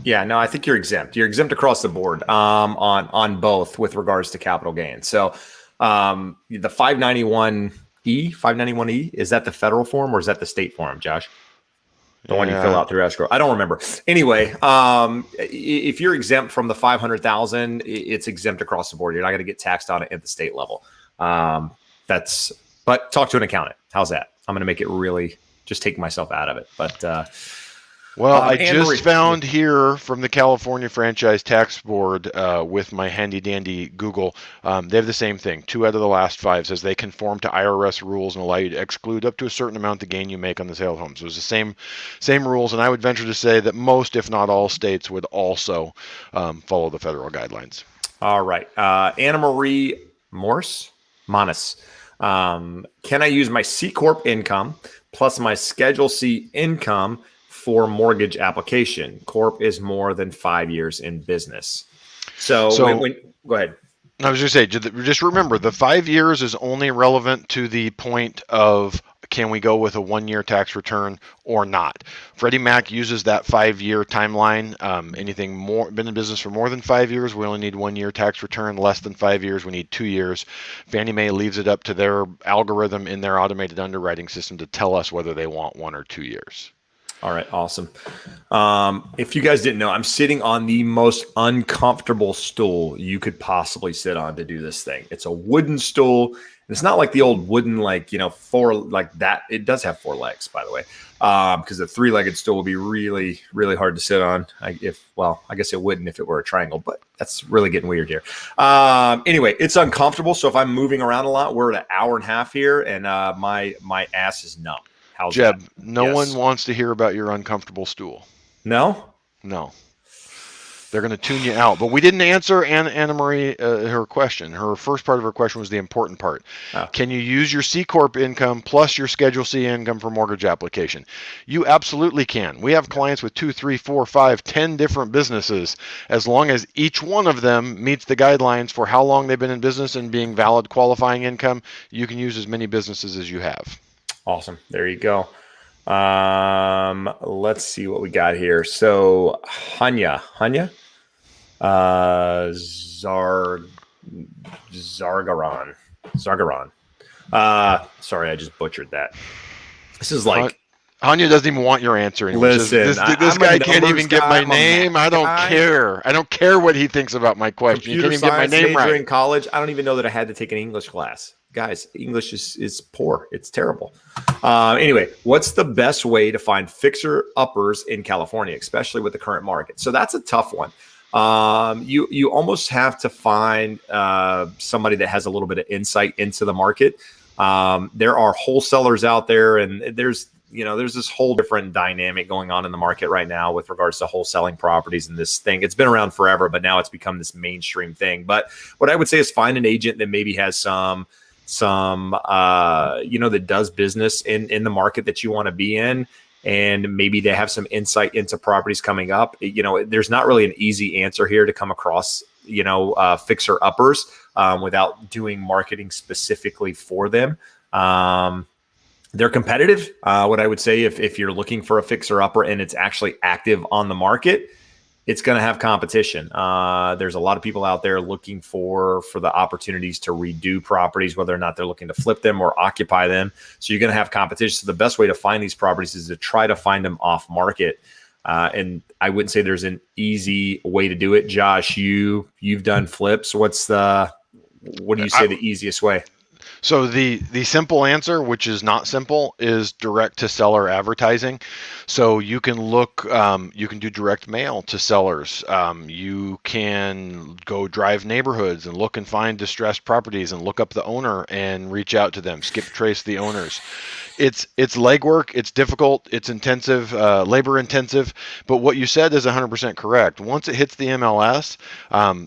Yeah, no, I think you're exempt. You're exempt across the board on both with regards to capital gains. So the 591E, is that the federal form or is that the state form, Josh? The one you fill out through escrow. I don't remember. Anyway, if you're exempt from the 500,000, it's exempt across the board. You're not going to get taxed on it at the state level. But talk to an accountant. How's that? I'm going to make it really just take myself out of it. But I just found here from the California Franchise Tax Board with my handy dandy Google, they have the same thing. 2 out of the last 5 says they conform to IRS rules and allow you to exclude up to a certain amount the gain you make on the sale of homes. So it's the same rules, and I would venture to say that most, if not all, states would also follow the federal guidelines. All right, Anna Marie Manis. Can I use my C Corp income plus my Schedule C income for mortgage application? Corp is more than 5 years in business. So go ahead. I was going to say, just remember, the 5 years is only relevant to the point of can we go with a 1-year tax return or not. Freddie Mac uses that 5-year timeline. Anything more been in business for more than 5 years, we only need 1-year tax return. Less than 5 years, we need 2 years. Fannie Mae leaves it up to their algorithm in their automated underwriting system to tell us whether they want 1 or 2 years. All right, awesome. If you guys didn't know, I'm sitting on the most uncomfortable stool you could possibly sit on to do this thing. It's a wooden stool. It's not like the old wooden, 4 like that. It does have 4 legs, by the way, because the 3-legged stool would be really, really hard to sit on. I guess it wouldn't if it were a triangle, but that's really getting weird here. Anyway, it's uncomfortable. So if I'm moving around a lot, we're at 1.5 hours here, and my ass is numb. How's Jeb, that? no one wants to hear about your uncomfortable stool. No? No. They're going to tune you out. But we didn't answer Anna Marie her question. Her first part of her question was the important part. Oh. Can you use your C Corp income plus your Schedule C income for mortgage application? You absolutely can. We have clients with 2, 3, 4, 5, 10 different businesses. As long as each one of them meets the guidelines for how long they've been in business and being valid qualifying income, you can use as many businesses as you have. Awesome. There you go. Let's see what we got here. So Hanya, Zargaran. Sorry, I just butchered that. This is like Hanya doesn't even want your answer anymore. He says, Listen, this I'm a guy can't numbers even get guy. my I'm a math name. I don't guy. care. I don't care what he thinks about my question. He Computer can't even get my science name major right. in college. I don't even know that I had to take an English class. Guys, English is poor. It's terrible. Anyway, what's the best way to find fixer uppers in California, especially with the current market? So that's a tough one. You almost have to find somebody that has a little bit of insight into the market. There are wholesalers out there, and there's this whole different dynamic going on in the market right now with regards to wholesaling properties and this thing. It's been around forever, but now it's become this mainstream thing. But what I would say is find an agent that maybe has some that does business in the market that you want to be in, and maybe they have some insight into properties coming up. There's not really an easy answer here to come across fixer uppers without doing marketing specifically for them. They're competitive. What I would say, if you're looking for a fixer upper and it's actually active on the market, it's going to have competition. There's a lot of people out there looking for the opportunities to redo properties, whether or not they're looking to flip them or occupy them. So you're going to have competition. So the best way to find these properties is to try to find them off market. And I wouldn't say there's an easy way to do it. Josh, you've done flips. What do you say the easiest way? So the simple answer, which is not simple, is direct to seller advertising. So you can you can do direct mail to sellers. You can go drive neighborhoods and look and find distressed properties and look up the owner and reach out to them, skip trace the owners. It's legwork, it's difficult, it's intensive, labor intensive, but what you said is 100% correct. Once it hits the MLS,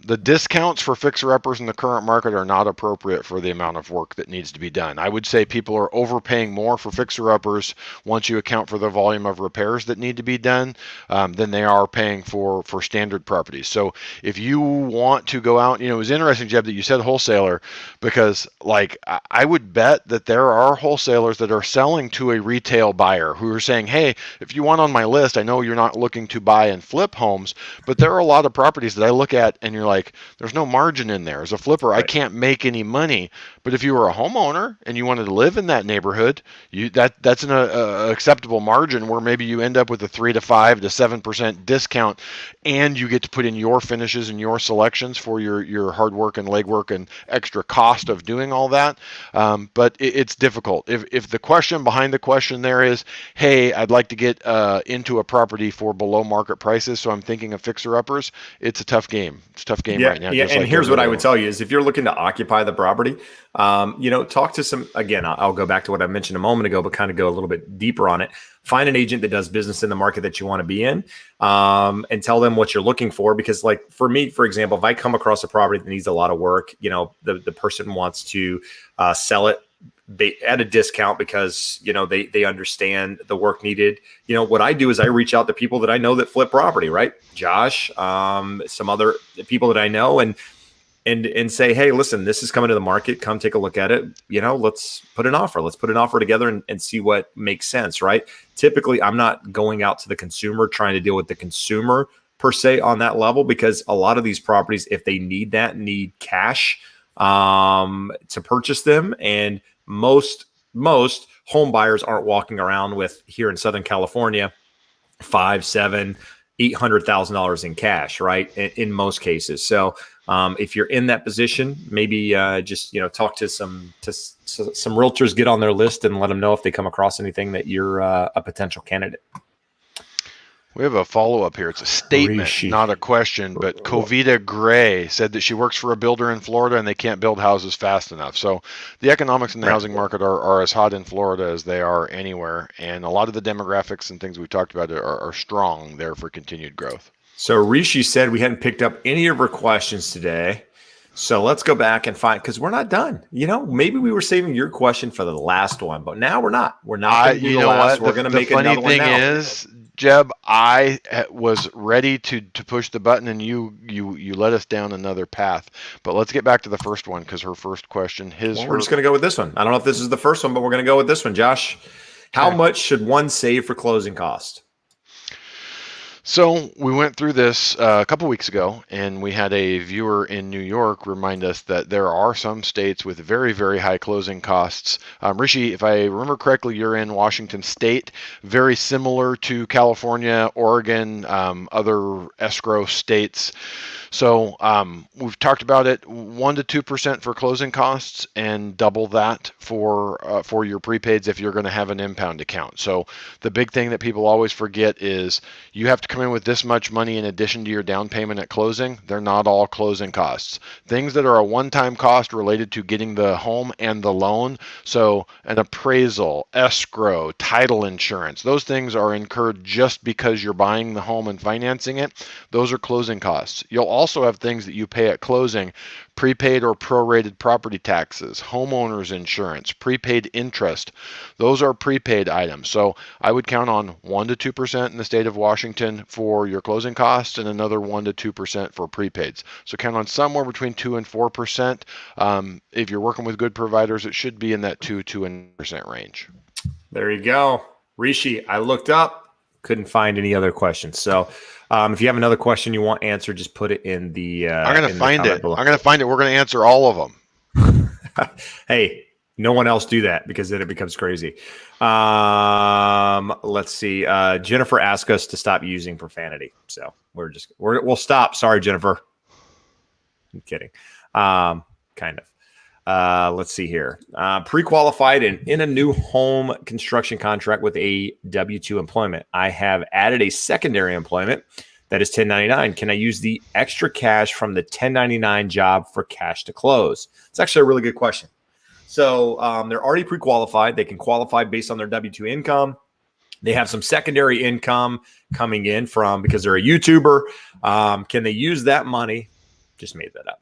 the discounts for fixer-uppers in the current market are not appropriate for the amount of work that needs to be done. I would say people are overpaying more for fixer-uppers once you account for the volume of repairs that need to be done than they are paying for standard properties. So if you want to go out, it was interesting, Jeb, that you said wholesaler, because I would bet that there are wholesalers that are selling to a retail buyer who are saying, hey, if you want on my list, I know you're not looking to buy and flip homes, but there are a lot of properties that I look at and you're like, there's no margin in there. As a flipper, I can't make any money. But if you were a homeowner and you wanted to live in that neighborhood, that's an acceptable margin where maybe you end up with a 3 to 5 to 7% discount, and you get to put in your finishes and your selections for your hard work and legwork and extra cost of doing all that. But it's difficult. If the question behind the question there is, hey, I'd like to get into a property for below market prices, so I'm thinking of fixer uppers, it's a tough game. It's a tough game right now. Yeah. And here's what I would tell you is, if you're looking to occupy the property, talk to some, again, I'll go back to what I mentioned a moment ago, but kind of go a little bit deeper on it. Find an agent that does business in the market that you want to be in, and tell them what you're looking for. Because for me, for example, if I come across a property that needs a lot of work, the person wants to sell it at a discount because they understand the work needed. What I do is I reach out to people that I know that flip property, right? Josh, some other people that I know, and say, hey, listen, this is coming to the market. Come take a look at it. Let's put an offer. Let's put an offer together and see what makes sense, right? Typically, I'm not going out to the consumer trying to deal with the consumer per se on that level, because a lot of these properties, if they need cash to purchase them, and most home buyers aren't walking around with, here in Southern California, $5, $7, $800,000 in cash, right? In most cases. So if you're in that position, maybe just talk to some realtors, get on their list, and let them know if they come across anything that you're a potential candidate. We have a follow-up here. It's a statement, Rishi. not a question, but Covita Gray said that she works for a builder in Florida and they can't build houses fast enough. So the economics in the housing market are as hot in Florida as they are anywhere. And a lot of the demographics and things we talked about are strong there for continued growth. So Rishi said we hadn't picked up any of her questions today. So let's go back and find, because we're not done. Maybe we were saving your question for the last one, but now we're not. We're not going to do the last. We're going to make another one now. The funny thing is, Jeb, I was ready to push the button, and you led us down another path. But let's get back to the first one, because her first question, we're just going to go with this one. I don't know if this is the first one, but we're going to go with this one. Josh, how much should one save for closing cost? So we went through this a couple weeks ago, and we had a viewer in New York remind us that there are some states with very, very high closing costs. Rishi, if I remember correctly, you're in Washington State, very similar to California, Oregon, other escrow states. So we've talked about it, 1 to 2% for closing costs, and double that for your prepaids if you're going to have an impound account. So the big thing that people always forget is you have to come in with this much money in addition to your down payment at closing. They're not all closing costs. Things that are a one-time cost related to getting the home and the loan. So an appraisal, escrow, title insurance, those things are incurred just because you're buying the home and financing it. Those are closing costs. You'll also have things that you pay at closing, prepaid or prorated property taxes, homeowners insurance, prepaid interest. Those are prepaid items. So I would count on 1 to 2% in the state of Washington for your closing costs and another 1 to 2% for prepaids. So count on somewhere between 2 and 4%. If you're working with good providers, it should be in that 2% range. There you go. Rishi, I looked up, couldn't find any other questions. So if you have another question you want answered, just put it in the I'm going to find it. below. I'm going to find it. We're going to answer all of them. Hey, no one else do that because then it becomes crazy. Let's see. Jennifer asked us to stop using profanity. So we'll stop. Sorry, Jennifer. I'm kidding. Kind of. Let's see here. Pre-qualified and in a new home construction contract with a W-2 employment. I have added a secondary employment that is 1099. Can I use the extra cash from the 1099 job for cash to close? It's actually a really good question. So they're already pre-qualified. They can qualify based on their W-2 income. They have some secondary income coming in from because they're a YouTuber. Can they use that money? Just made that up.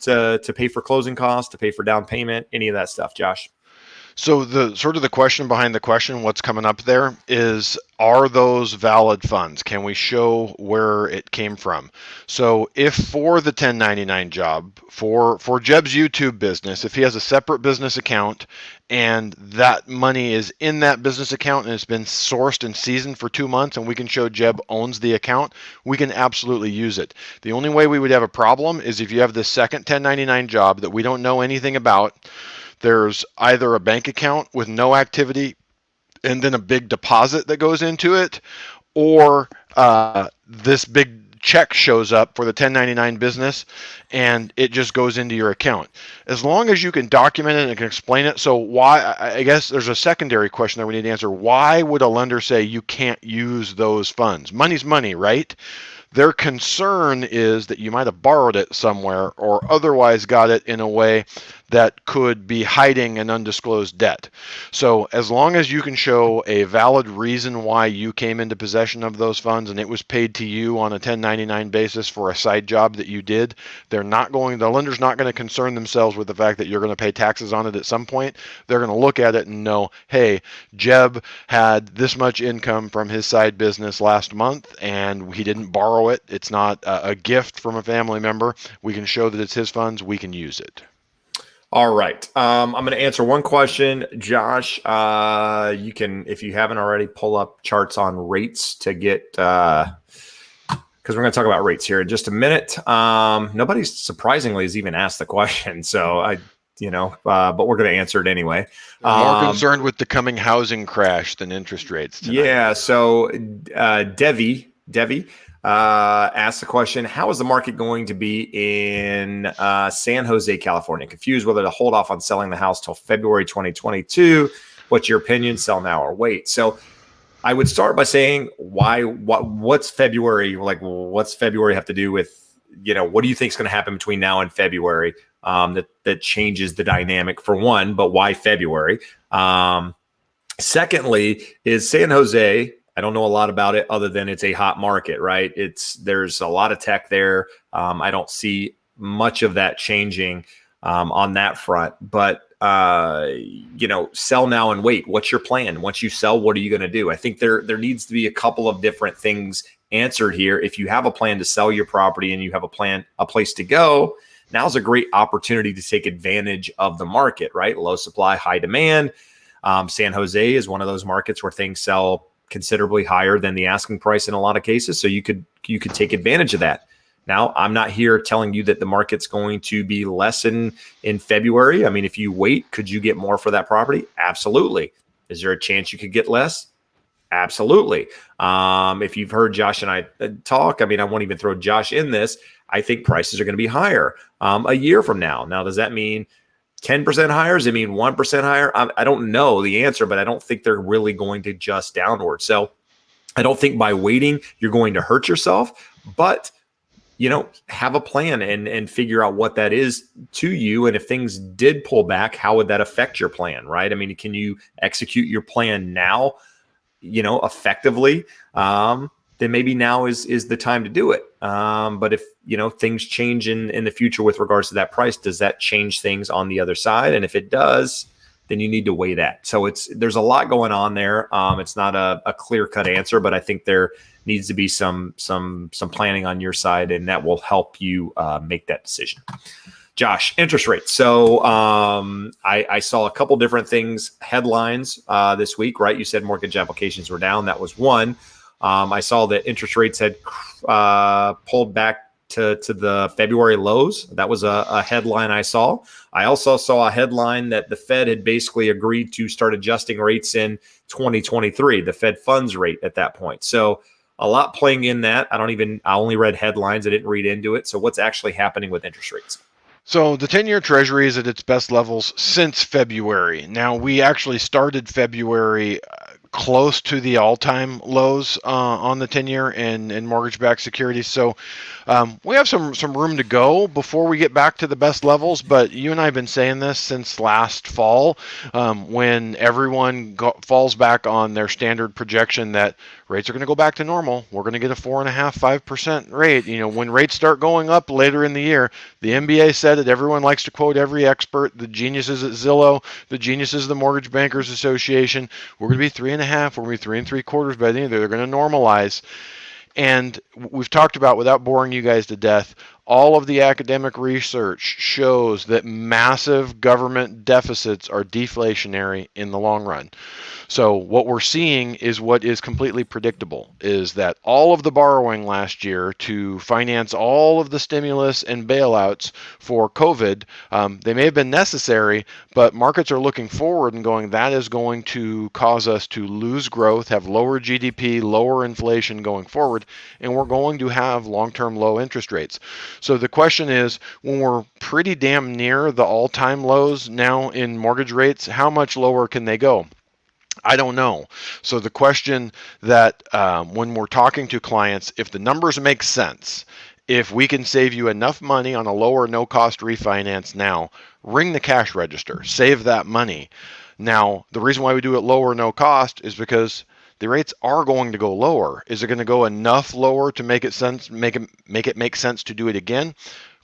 To pay for closing costs, to pay for down payment, any of that stuff, Josh? So the question behind the question, what's coming up there is, are those valid funds? Can we show where it came from? So if for the 1099 job, for Jeb's YouTube business, if he has a separate business account and that money is in that business account and it's been sourced and seasoned for 2 months and we can show Jeb owns the account, we can absolutely use it. The only way we would have a problem is if you have this second 1099 job that we don't know anything about. There's either a bank account with no activity and then a big deposit that goes into it, or this big check shows up for the 1099 business and it just goes into your account. As long as you can document it and can explain it. So why, I guess there's a secondary question that we need to answer. Why would a lender say you can't use those funds? Money's money, right? Their concern is that you might have borrowed it somewhere or otherwise got it in a way that could be hiding an undisclosed debt. So as long as you can show a valid reason why you came into possession of those funds and it was paid to you on a 1099 basis for a side job that you did, the lender's not going to concern themselves with the fact that you're going to pay taxes on it at some point. They're going to look at it and know, hey, Jeb had this much income from his side business last month and he didn't borrow it. It's not a gift from a family member. We can show that it's his funds. We can use it. All right. I'm going to answer one question. Josh, you can, if you haven't already, pull up charts on rates to get, because we're going to talk about rates here in just a minute. Nobody surprisingly has even asked the question. So but we're going to answer it anyway. More concerned with the coming housing crash than interest rates tonight. Yeah. So Devi asked the question, how is the market going to be in San Jose, California? Confused whether to hold off on selling the house till February 2022. What's your opinion? Sell now or wait? So I would start by saying, what's February? Like, what's February have to do with, what do you think is going to happen between now and February that changes the dynamic for one, but why February? Secondly, is San Jose, I don't know a lot about it other than it's a hot market, right? There's a lot of tech there. I don't see much of that changing on that front, but sell now and wait. What's your plan? Once you sell, what are you going to do? I think there needs to be a couple of different things answered here. If you have a plan to sell your property and you have a place to go, now's a great opportunity to take advantage of the market, right? Low supply, high demand. San Jose is one of those markets where things sell considerably higher than the asking price in a lot of cases. So you could take advantage of that. Now, I'm not here telling you that the market's going to be less in February. I mean, if you wait, could you get more for that property? Absolutely. Is there a chance you could get less? Absolutely. If you've heard Josh and I talk, I mean, I won't even throw Josh in this. I think prices are going to be higher a year from now. Now, does that mean 10% higher? Does it mean 1% higher? I don't know the answer, but I don't think they're really going to adjust downward. So I don't think by waiting, you're going to hurt yourself, but have a plan and figure out what that is to you. And if things did pull back, how would that affect your plan, right? I mean, can you execute your plan now, effectively? Then maybe now is the time to do it. But if, things change in the future with regards to that price, does that change things on the other side? And if it does, then you need to weigh that. So there's a lot going on there. It's not a clear-cut answer, but I think there needs to be some planning on your side, and that will help you make that decision. Josh, interest rates. So I saw a couple different things, headlines this week, right? You said mortgage applications were down. That was one. I saw that interest rates had pulled back to the February lows. That was a headline I saw. I also saw a headline that the Fed had basically agreed to start adjusting rates in 2023, the Fed funds rate at that point. So a lot playing in that. I only read headlines. I didn't read into it. So what's actually happening with interest rates? So the 10-year Treasury is at its best levels since February. Now, we actually started February close to the all-time lows on the 10-year and mortgage-backed securities. So we have some room to go before we get back to the best levels. But you and I have been saying this since last fall, when everyone falls back on their standard projection that rates are going to go back to normal. We're going to get a 4.5–5% rate. When rates start going up later in the year, the MBA said it. Everyone likes to quote every expert, the geniuses at Zillow, the geniuses of the Mortgage Bankers Association. We're going to be 3.5. We're going to be 3.75 by the end of the year. They're going to normalize. And we've talked about, without boring you guys to death, all of the academic research shows that massive government deficits are deflationary in the long run. So what we're seeing is what is completely predictable, is that all of the borrowing last year to finance all of the stimulus and bailouts for COVID, they may have been necessary, but markets are looking forward and going, that is going to cause us to lose growth, have lower GDP, lower inflation going forward, and we're going to have long-term low interest rates. So the question is, when we're pretty damn near the all-time lows now in mortgage rates, how much lower can they go? I don't know. So the question that when we're talking to clients, if the numbers make sense, if we can save you enough money on a lower no-cost refinance now, ring the cash register, save that money. Now, the reason why we do it lower no cost is because the rates are going to go lower. Is it going to go enough lower to make it make sense to do it again?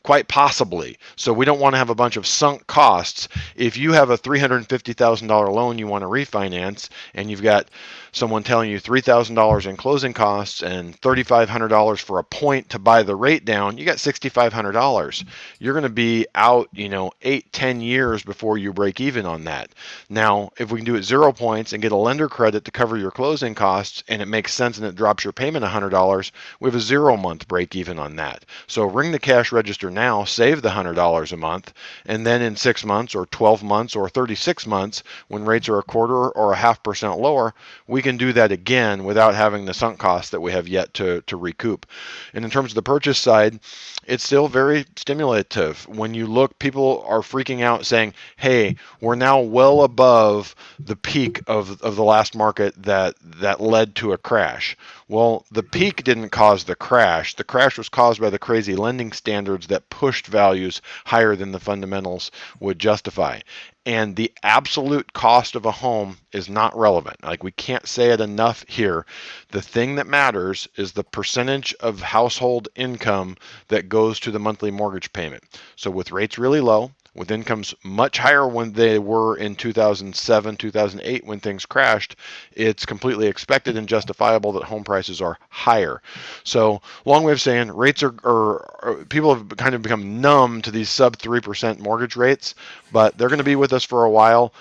Quite possibly. So we don't want to have a bunch of sunk costs. If you have a $350,000 loan you want to refinance, and you've got someone telling you $3,000 in closing costs and $3,500 for a point to buy the rate down, you got $6,500. You're going to be out, 8–10 years before you break even on that. Now, if we can do it 0 points and get a lender credit to cover your closing costs, and it makes sense and it drops your payment $100, we have a 0-month break even on that. So ring the cash register now, save the $100 a month, and then in 6 months or 12 months or 36 months, when rates are 1/4 or 0.5% lower, we can do that again without having the sunk costs that we have yet to recoup. And in terms of the purchase side, it's still very stimulative. When you look, people are freaking out saying, hey, we're now well above the peak of the last market that led to a crash. Well, the peak didn't cause the crash. The crash was caused by the crazy lending standards that pushed values higher than the fundamentals would justify. And the absolute cost of a home is not relevant. Like, we can't say it enough here. The thing that matters is the percentage of household income that goes to the monthly mortgage payment. So with rates really low, with incomes much higher when they were in 2007, 2008 when things crashed, it's completely expected and justifiable that home prices are higher. So, long way of saying, rates are people have kind of become numb to these sub 3% mortgage rates, but they're going to be with us for a while.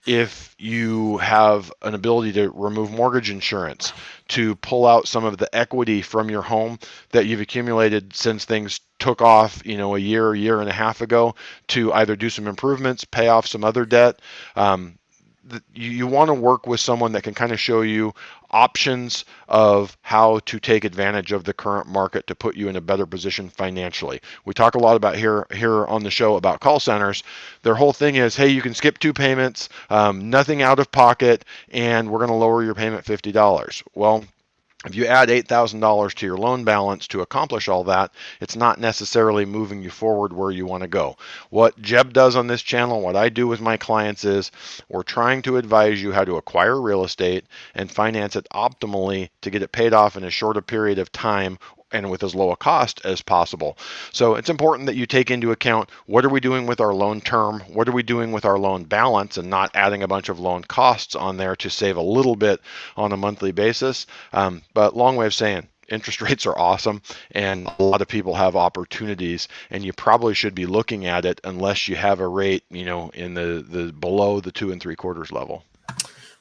If you have an ability to remove mortgage insurance, to pull out some of the equity from your home that you've accumulated since things took off, a year and a half ago, to either do some improvements, pay off some other debt. You want to work with someone that can kind of show you options of how to take advantage of the current market to put you in a better position financially. We talk a lot about here on the show about call centers. Their whole thing is, hey, you can skip 2 payments, nothing out of pocket, and we're going to lower your payment $50. Well, if you add $8,000 to your loan balance to accomplish all that, it's not necessarily moving you forward where you want to go. What Jeb does on this channel, what I do with my clients is we're trying to advise you how to acquire real estate and finance it optimally to get it paid off in as short a period of time and with as low a cost as possible. So it's important that you take into account, what are we doing with our loan term? What are we doing with our loan balance, and not adding a bunch of loan costs on there to save a little bit on a monthly basis. But long way of saying, interest rates are awesome, and a lot of people have opportunities, and you probably should be looking at it unless you have a rate, in the below the 2 3/4 level.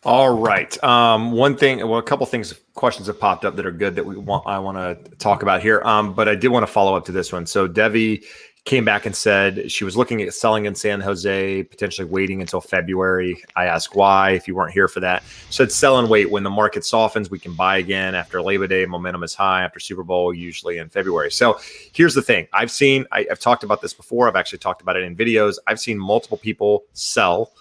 All right. A couple things, questions have popped up that are good that I want to talk about here. But I did want to follow up to this one. So Devi came back and said she was looking at selling in San Jose, potentially waiting until February. I asked why, if you weren't here for that. She said sell and wait. When the market softens, we can buy again. After Labor Day, momentum is high. After Super Bowl, usually in February. So here's the thing. I've talked about this before. I've actually talked about it in videos. I've seen multiple people sell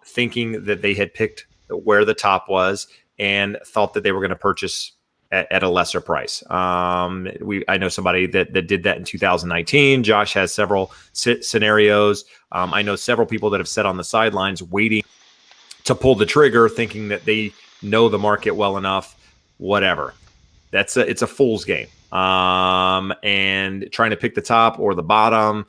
thinking that they had picked where the top was and thought that they were going to purchase at a lesser price. I know somebody that did that in 2019. Josh has several scenarios. I know several people that have sat on the sidelines waiting to pull the trigger, thinking that they know the market well enough. Whatever. It's a fool's game. And trying to pick the top or the bottom,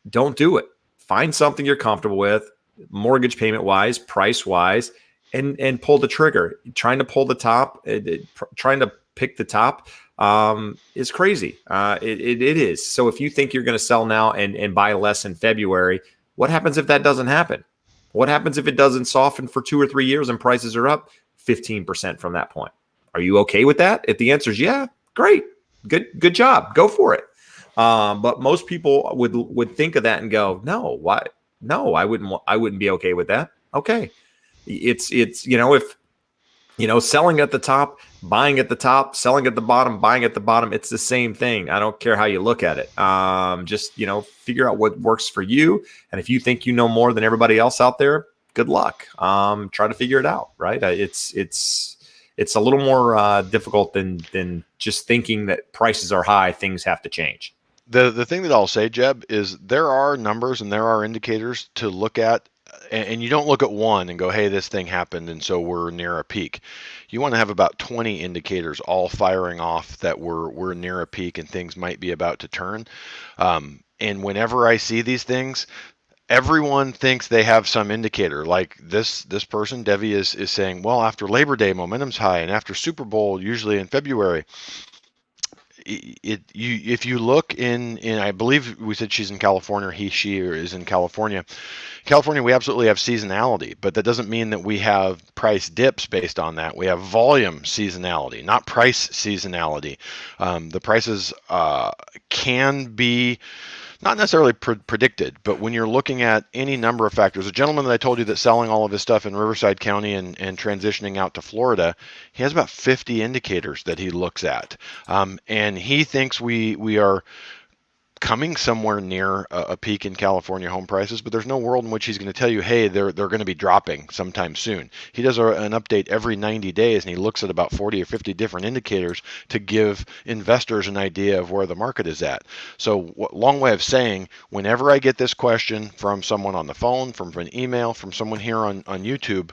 don't do it. Find something you're comfortable with, mortgage payment wise, price wise, and pull the trigger. Trying to pull the top, trying to pick the top is crazy. It is. So if you think you're going to sell now and buy less in February, what happens if that doesn't happen? What happens if it doesn't soften for 2 or 3 years and prices are up 15% from that point? Are you okay with that? If the answer is yeah, great. Good job. Go for it. But most people would think of that and go, no, why? No, I wouldn't be okay with that. Okay. It's if selling at the top, buying at the top, selling at the bottom, buying at the bottom, it's the same thing. I don't care how you look at it. Just figure out what works for you. And if you think you know more than everybody else out there, good luck. Try to figure it out, right? It's a little more difficult than just thinking that prices are high, things have to change. The thing that I'll say, Jeb, is there are numbers and there are indicators to look at, and you don't look at one and go, hey, this thing happened and so we're near a peak. You want to have about 20 indicators all firing off that we're near a peak and things might be about to turn. And whenever I see these things, everyone thinks they have some indicator. Like this person, Devi, is saying, well, after Labor Day, momentum's high, and after Super Bowl, usually in February. If you look in I believe we said she's in California, or she is in California. California, we absolutely have seasonality, but that doesn't mean that we have price dips based on that. We have volume seasonality, not price seasonality. The prices can be not necessarily predicted, but when you're looking at any number of factors, a gentleman that I told you that's selling all of his stuff in Riverside County and transitioning out to Florida, he has about 50 indicators that he looks at. And he thinks we are coming somewhere near a peak in California home prices, but there's no world in which he's going to tell you, hey, they're going to be dropping sometime soon. He does an update every 90 days, and he looks at about 40 or 50 different indicators to give investors an idea of where the market is at. So long way of saying, whenever I get this question from someone on the phone, from an email, from someone here on YouTube,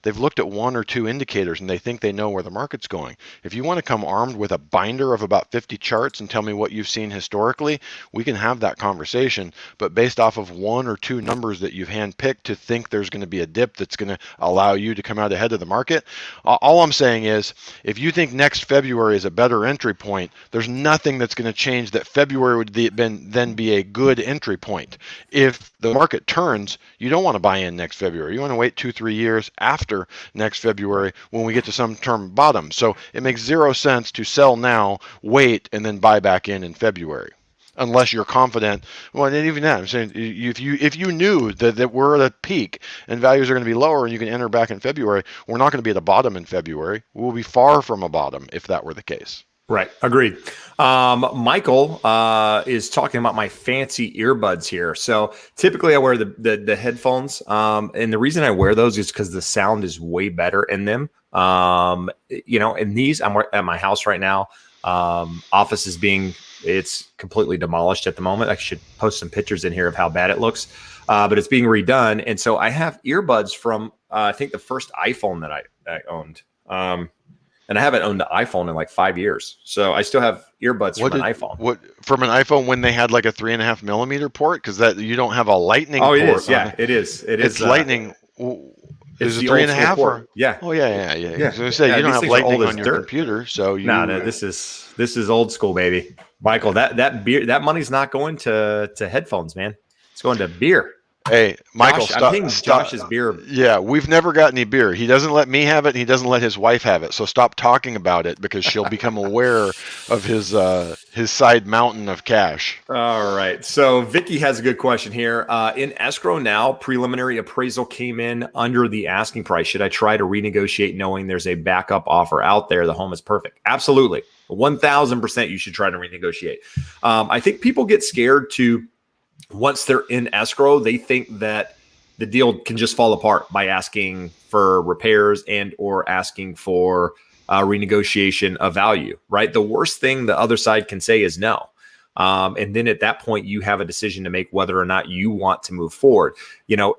they've looked at one or two indicators and they think they know where the market's going. If you want to come armed with a binder of about 50 charts and tell me what you've seen historically, we can have that conversation. But based off of one or two numbers that you've handpicked to think there's going to be a dip that's going to allow you to come out ahead of the market, all I'm saying is if you think next February is a better entry point, there's nothing that's going to change that February would then be a good entry point. If the market turns, you don't want to buy in next February. You want to wait 2-3 years after next February when we get to some term bottom. So it makes zero sense to sell now, wait, and then buy back in February. Unless you're confident. Well, and even that, I'm saying if you knew that we're at a peak and values are going to be lower and you can enter back in February, we're not going to be at a bottom in February. We'll be far from a bottom if that were the case. Right. Agreed. Michael is talking about my fancy earbuds here. So typically I wear the headphones. And the reason I wear those is because the sound is way better in them. And these, I'm at my house right now. Office is it's completely demolished at the moment. I should post some pictures in here of how bad it looks. But it's being redone. And so I have earbuds from, I think the first iPhone that I owned. And I haven't owned an iPhone in like 5 years. So I still have earbuds from an iPhone. What from an iPhone when they had like a 3.5 millimeter port? Because that you don't have a lightning port. Oh, it is. Yeah, it is. It's lightning. Is it 3.5 or? Yeah. Oh yeah. I was gonna say you don't have lightning on your computer, so you. No, this is old school, baby. Michael, that money's not going to headphones, man. It's going to beer. Hey, Michael, I'm thinking Josh's beer. Yeah, we've never got any beer. He doesn't let me have it, and he doesn't let his wife have it. So stop talking about it because she'll become aware of his side mountain of cash. All right. So Vicky has a good question here. In escrow now, preliminary appraisal came in under the asking price. Should I try to renegotiate knowing there's a backup offer out there? The home is perfect. Absolutely. 1,000% you should try to renegotiate. I think people get scared to. Once they're in escrow, they think that the deal can just fall apart by asking for repairs and or asking for renegotiation of value, right? The worst thing the other side can say is no. And then at that point, you have a decision to make whether or not you want to move forward.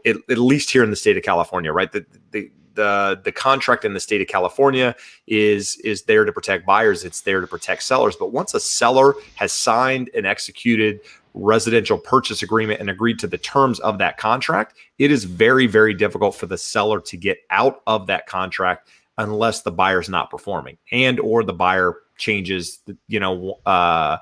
At least here in the state of California, right? The contract in the state of California is there to protect buyers. It's there to protect sellers. But once a seller has signed and executed residential purchase agreement and agreed to the terms of that contract, it is very, very difficult for the seller to get out of that contract unless the buyer's not performing and or the buyer changes, unless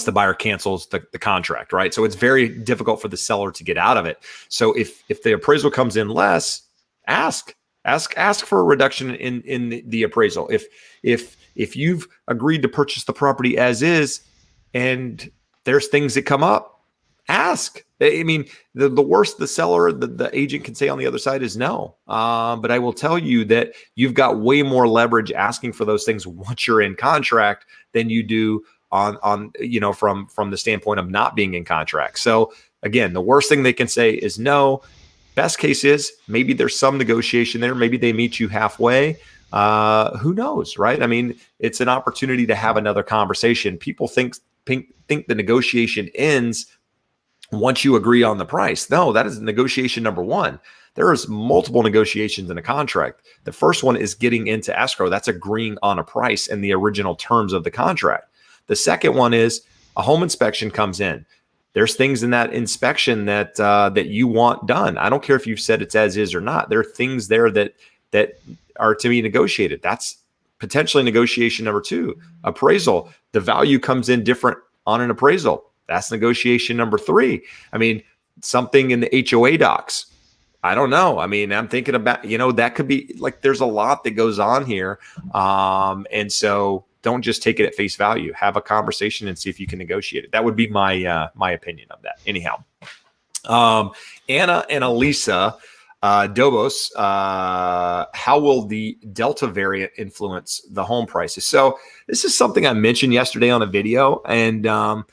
the buyer cancels the contract, right? So it's very difficult for the seller to get out of it. So if the appraisal comes in less, ask for a reduction in the appraisal. If you've agreed to purchase the property as is, and there's things that come up, ask. I mean, the worst the seller, the agent can say on the other side is no. But I will tell you that you've got way more leverage asking for those things once you're in contract than you do on from the standpoint of not being in contract. So again, the worst thing they can say is no. Best case is maybe there's some negotiation there. Maybe they meet you halfway. Who knows, right? I mean, it's an opportunity to have another conversation. People think the negotiation ends once you agree on the price. No, that is negotiation number one. There is multiple negotiations in a contract. The first one is getting into escrow. That's agreeing on a price and the original terms of the contract. The second one is a home inspection comes in. There's things in that inspection that you want done. I don't care if you've said it's as is or not. There are things there that are to be negotiated. That's potentially negotiation number two. Appraisal. The value comes in different on an appraisal. That's negotiation number three. I mean, something in the HOA docs. I don't know. I mean, I'm thinking about, that could be like, there's a lot that goes on here. And so don't just take it at face value. Have a conversation and see if you can negotiate it. That would be my opinion of that. Anyhow, Anna and Elisa Dobos, how will the Delta variant influence the home prices? So this is something I mentioned yesterday on a video, and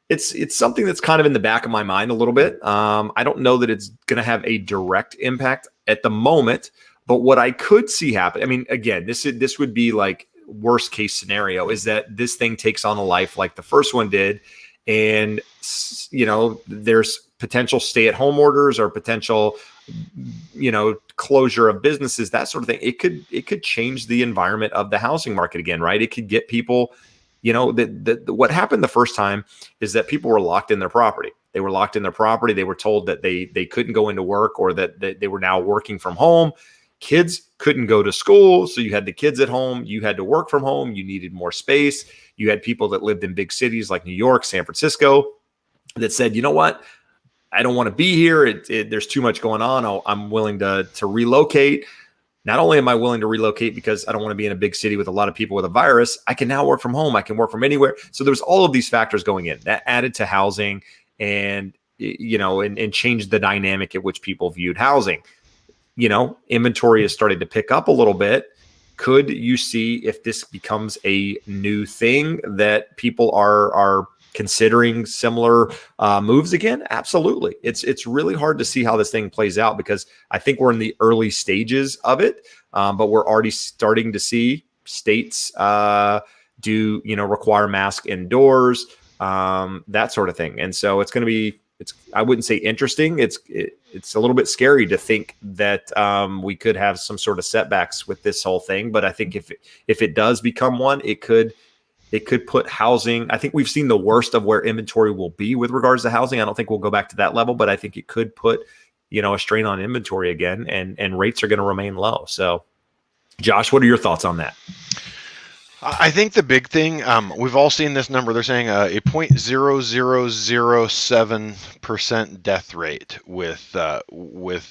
it's something that's kind of in the back of my mind a little bit. I don't know that it's going to have a direct impact at the moment, but what I could see happen, I mean, again, this would be like worst case scenario is that this thing takes on a life like the first one did. And, there's potential stay-at-home orders or potential, closure of businesses, that sort of thing, it could change the environment of the housing market again, right? It could get people, what happened the first time is that people were locked in their property. They were locked in their property. They were told that they couldn't go into work, or that they were now working from home. Kids couldn't go to school, so you had the kids at home. You had to work from home. You needed more space. You had people that lived in big cities like New York, San Francisco, that said, you know what? I don't want to be here. There's too much going on. I'm willing to relocate. Not only am I willing to relocate because I don't want to be in a big city with a lot of people with a virus, I can now work from home. I can work from anywhere. So there's all of these factors going in that added to housing, and and changed the dynamic at which people viewed housing. Inventory is starting to pick up a little bit. Could you see if this becomes a new thing that people are considering similar moves again? Absolutely. It's really hard to see how this thing plays out, because I think we're in the early stages of it, but we're already starting to see states do require mask indoors, that sort of thing. And so it's going to be, I wouldn't say interesting. It's a little bit scary to think that we could have some sort of setbacks with this whole thing. But I think if it does become one, it could put housing. I think we've seen the worst of where inventory will be with regards to housing. I don't think we'll go back to that level, but I think it could put, a strain on inventory again, and rates are going to remain low. So, Josh, what are your thoughts on that? I think the big thing, we've all seen this number. They're saying a 0.0007% death rate with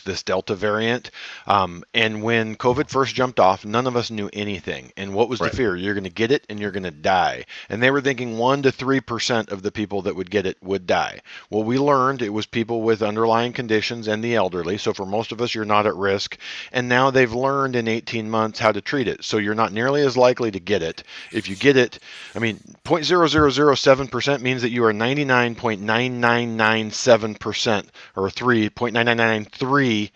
this Delta variant. And when COVID first jumped off, none of us knew anything. And what was the fear? You're going to get it and you're going to die. And they were thinking 1 to 3% of the people that would get it would die. Well, we learned it was people with underlying conditions and the elderly. So for most of us, you're not at risk. And now they've learned in 18 months how to treat it. So you're not nearly as likely to get it. If you get it, 0.0007% means that you are 99.9997% or 3.9993%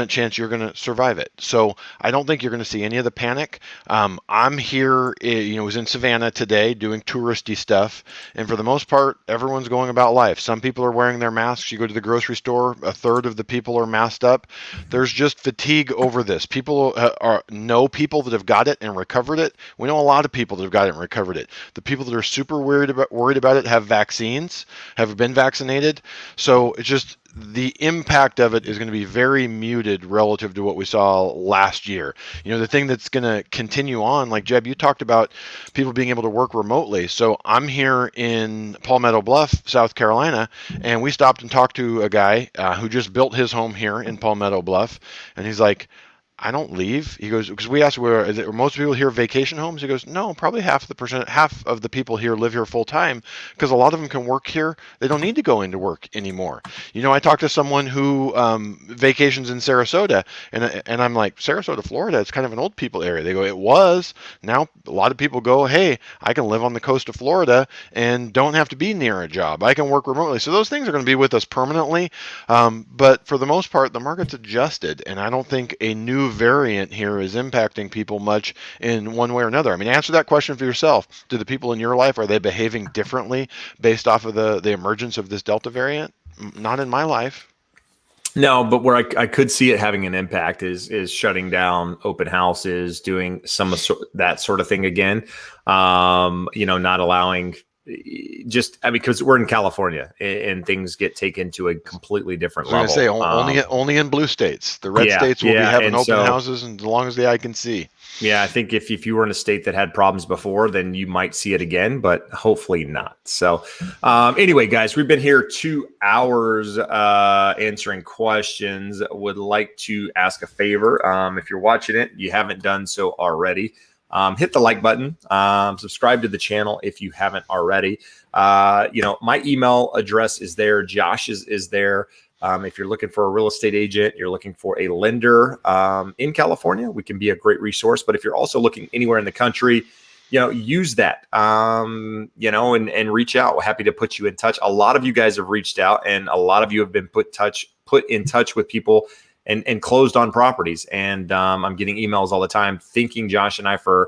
chance you're going to survive it. So I don't think you're going to see any of the panic. I'm here, was in Savannah today doing touristy stuff. And for the most part, everyone's going about life. Some people are wearing their masks. You go to the grocery store, a third of the people are masked up. There's just fatigue over this. People know people that have got it and recovered it. We know a lot of people that have got it and recovered it. The people that are super worried about it have vaccines, have been vaccinated. So it's just, the impact of it is going to be very muted relative to what we saw last year. The thing that's going to continue on, like Jeb, you talked about people being able to work remotely. So I'm here in Palmetto Bluff, South Carolina, and we stopped and talked to a guy who just built his home here in Palmetto Bluff. And he's like, I don't leave. He goes, because we asked, are most people here vacation homes? He goes, no, probably half of the people here live here full time, because a lot of them can work here. They don't need to go into work anymore. I talked to someone who vacations in Sarasota, and I'm like, Sarasota, Florida, it's kind of an old people area. They go, it was. Now a lot of people go, hey, I can live on the coast of Florida and don't have to be near a job. I can work remotely. So those things are going to be with us permanently. But for the most part, the market's adjusted, and I don't think a new variant here is impacting people much in one way or another. Answer that question for yourself. Do the people in your life, are they behaving differently based off of the emergence of this Delta variant? Not in my life. No, but where I could see it having an impact is shutting down open houses, doing some of that sort of thing again. Not allowing, because we're in California and things get taken to a completely different level. I was going to say only in blue states. The red states will be having open houses, and as long as the eye can see. Yeah, I think if you were in a state that had problems before, then you might see it again, but hopefully not. So anyway, guys, we've been here 2 hours answering questions. Would like to ask a favor. If you're watching it, you haven't done so already, hit the like button, subscribe to the channel if you haven't already. My email address is there. Josh's is there. If you're looking for a real estate agent, you're looking for a lender in California, we can be a great resource. But if you're also looking anywhere in the country, use that, and reach out. We're happy to put you in touch. A lot of you guys have reached out, and a lot of you have been put in touch with people and closed on properties. And I'm getting emails all the time thanking Josh and I for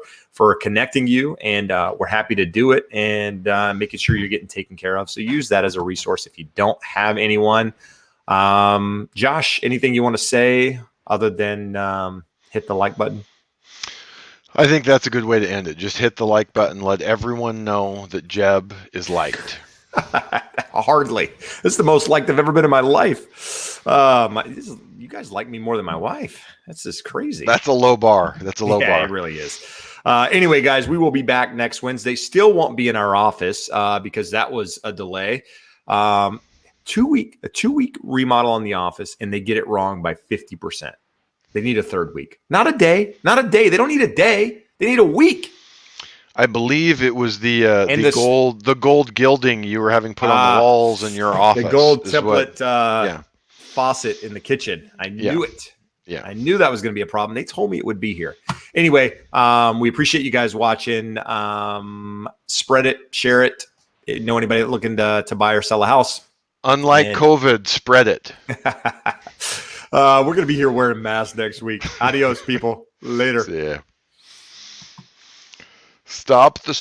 connecting you, and we're happy to do it, and making sure you're getting taken care of. So use that as a resource. If you don't have anyone Josh, anything you want to say other than hit the like button? I think that's a good way to end it. Just hit the like button. Let everyone know that Jeb is liked. Hardly. This is the most liked I've ever been in my life. You guys like me more than my wife. That's just crazy. That's a low bar. That's a low Yeah, bar. it really is. Anyway, guys, we will be back next Wednesday. Still won't be in our office because that was a delay. A 2-week remodel on the office, and they get it wrong by 50%. They need a third week. Not a day. Not a day. They don't need a day. They need a week. I believe it was the gold gilding you were having put on the walls in your office. The gold template faucet in the kitchen. I knew it. Yeah. I knew that was going to be a problem. They told me it would be here. Anyway, we appreciate you guys watching. Spread it, share it. Know anybody looking to buy or sell a house? Unlike COVID, spread it. We're going to be here wearing masks next week. Adios, people. Later. Yeah. Stop the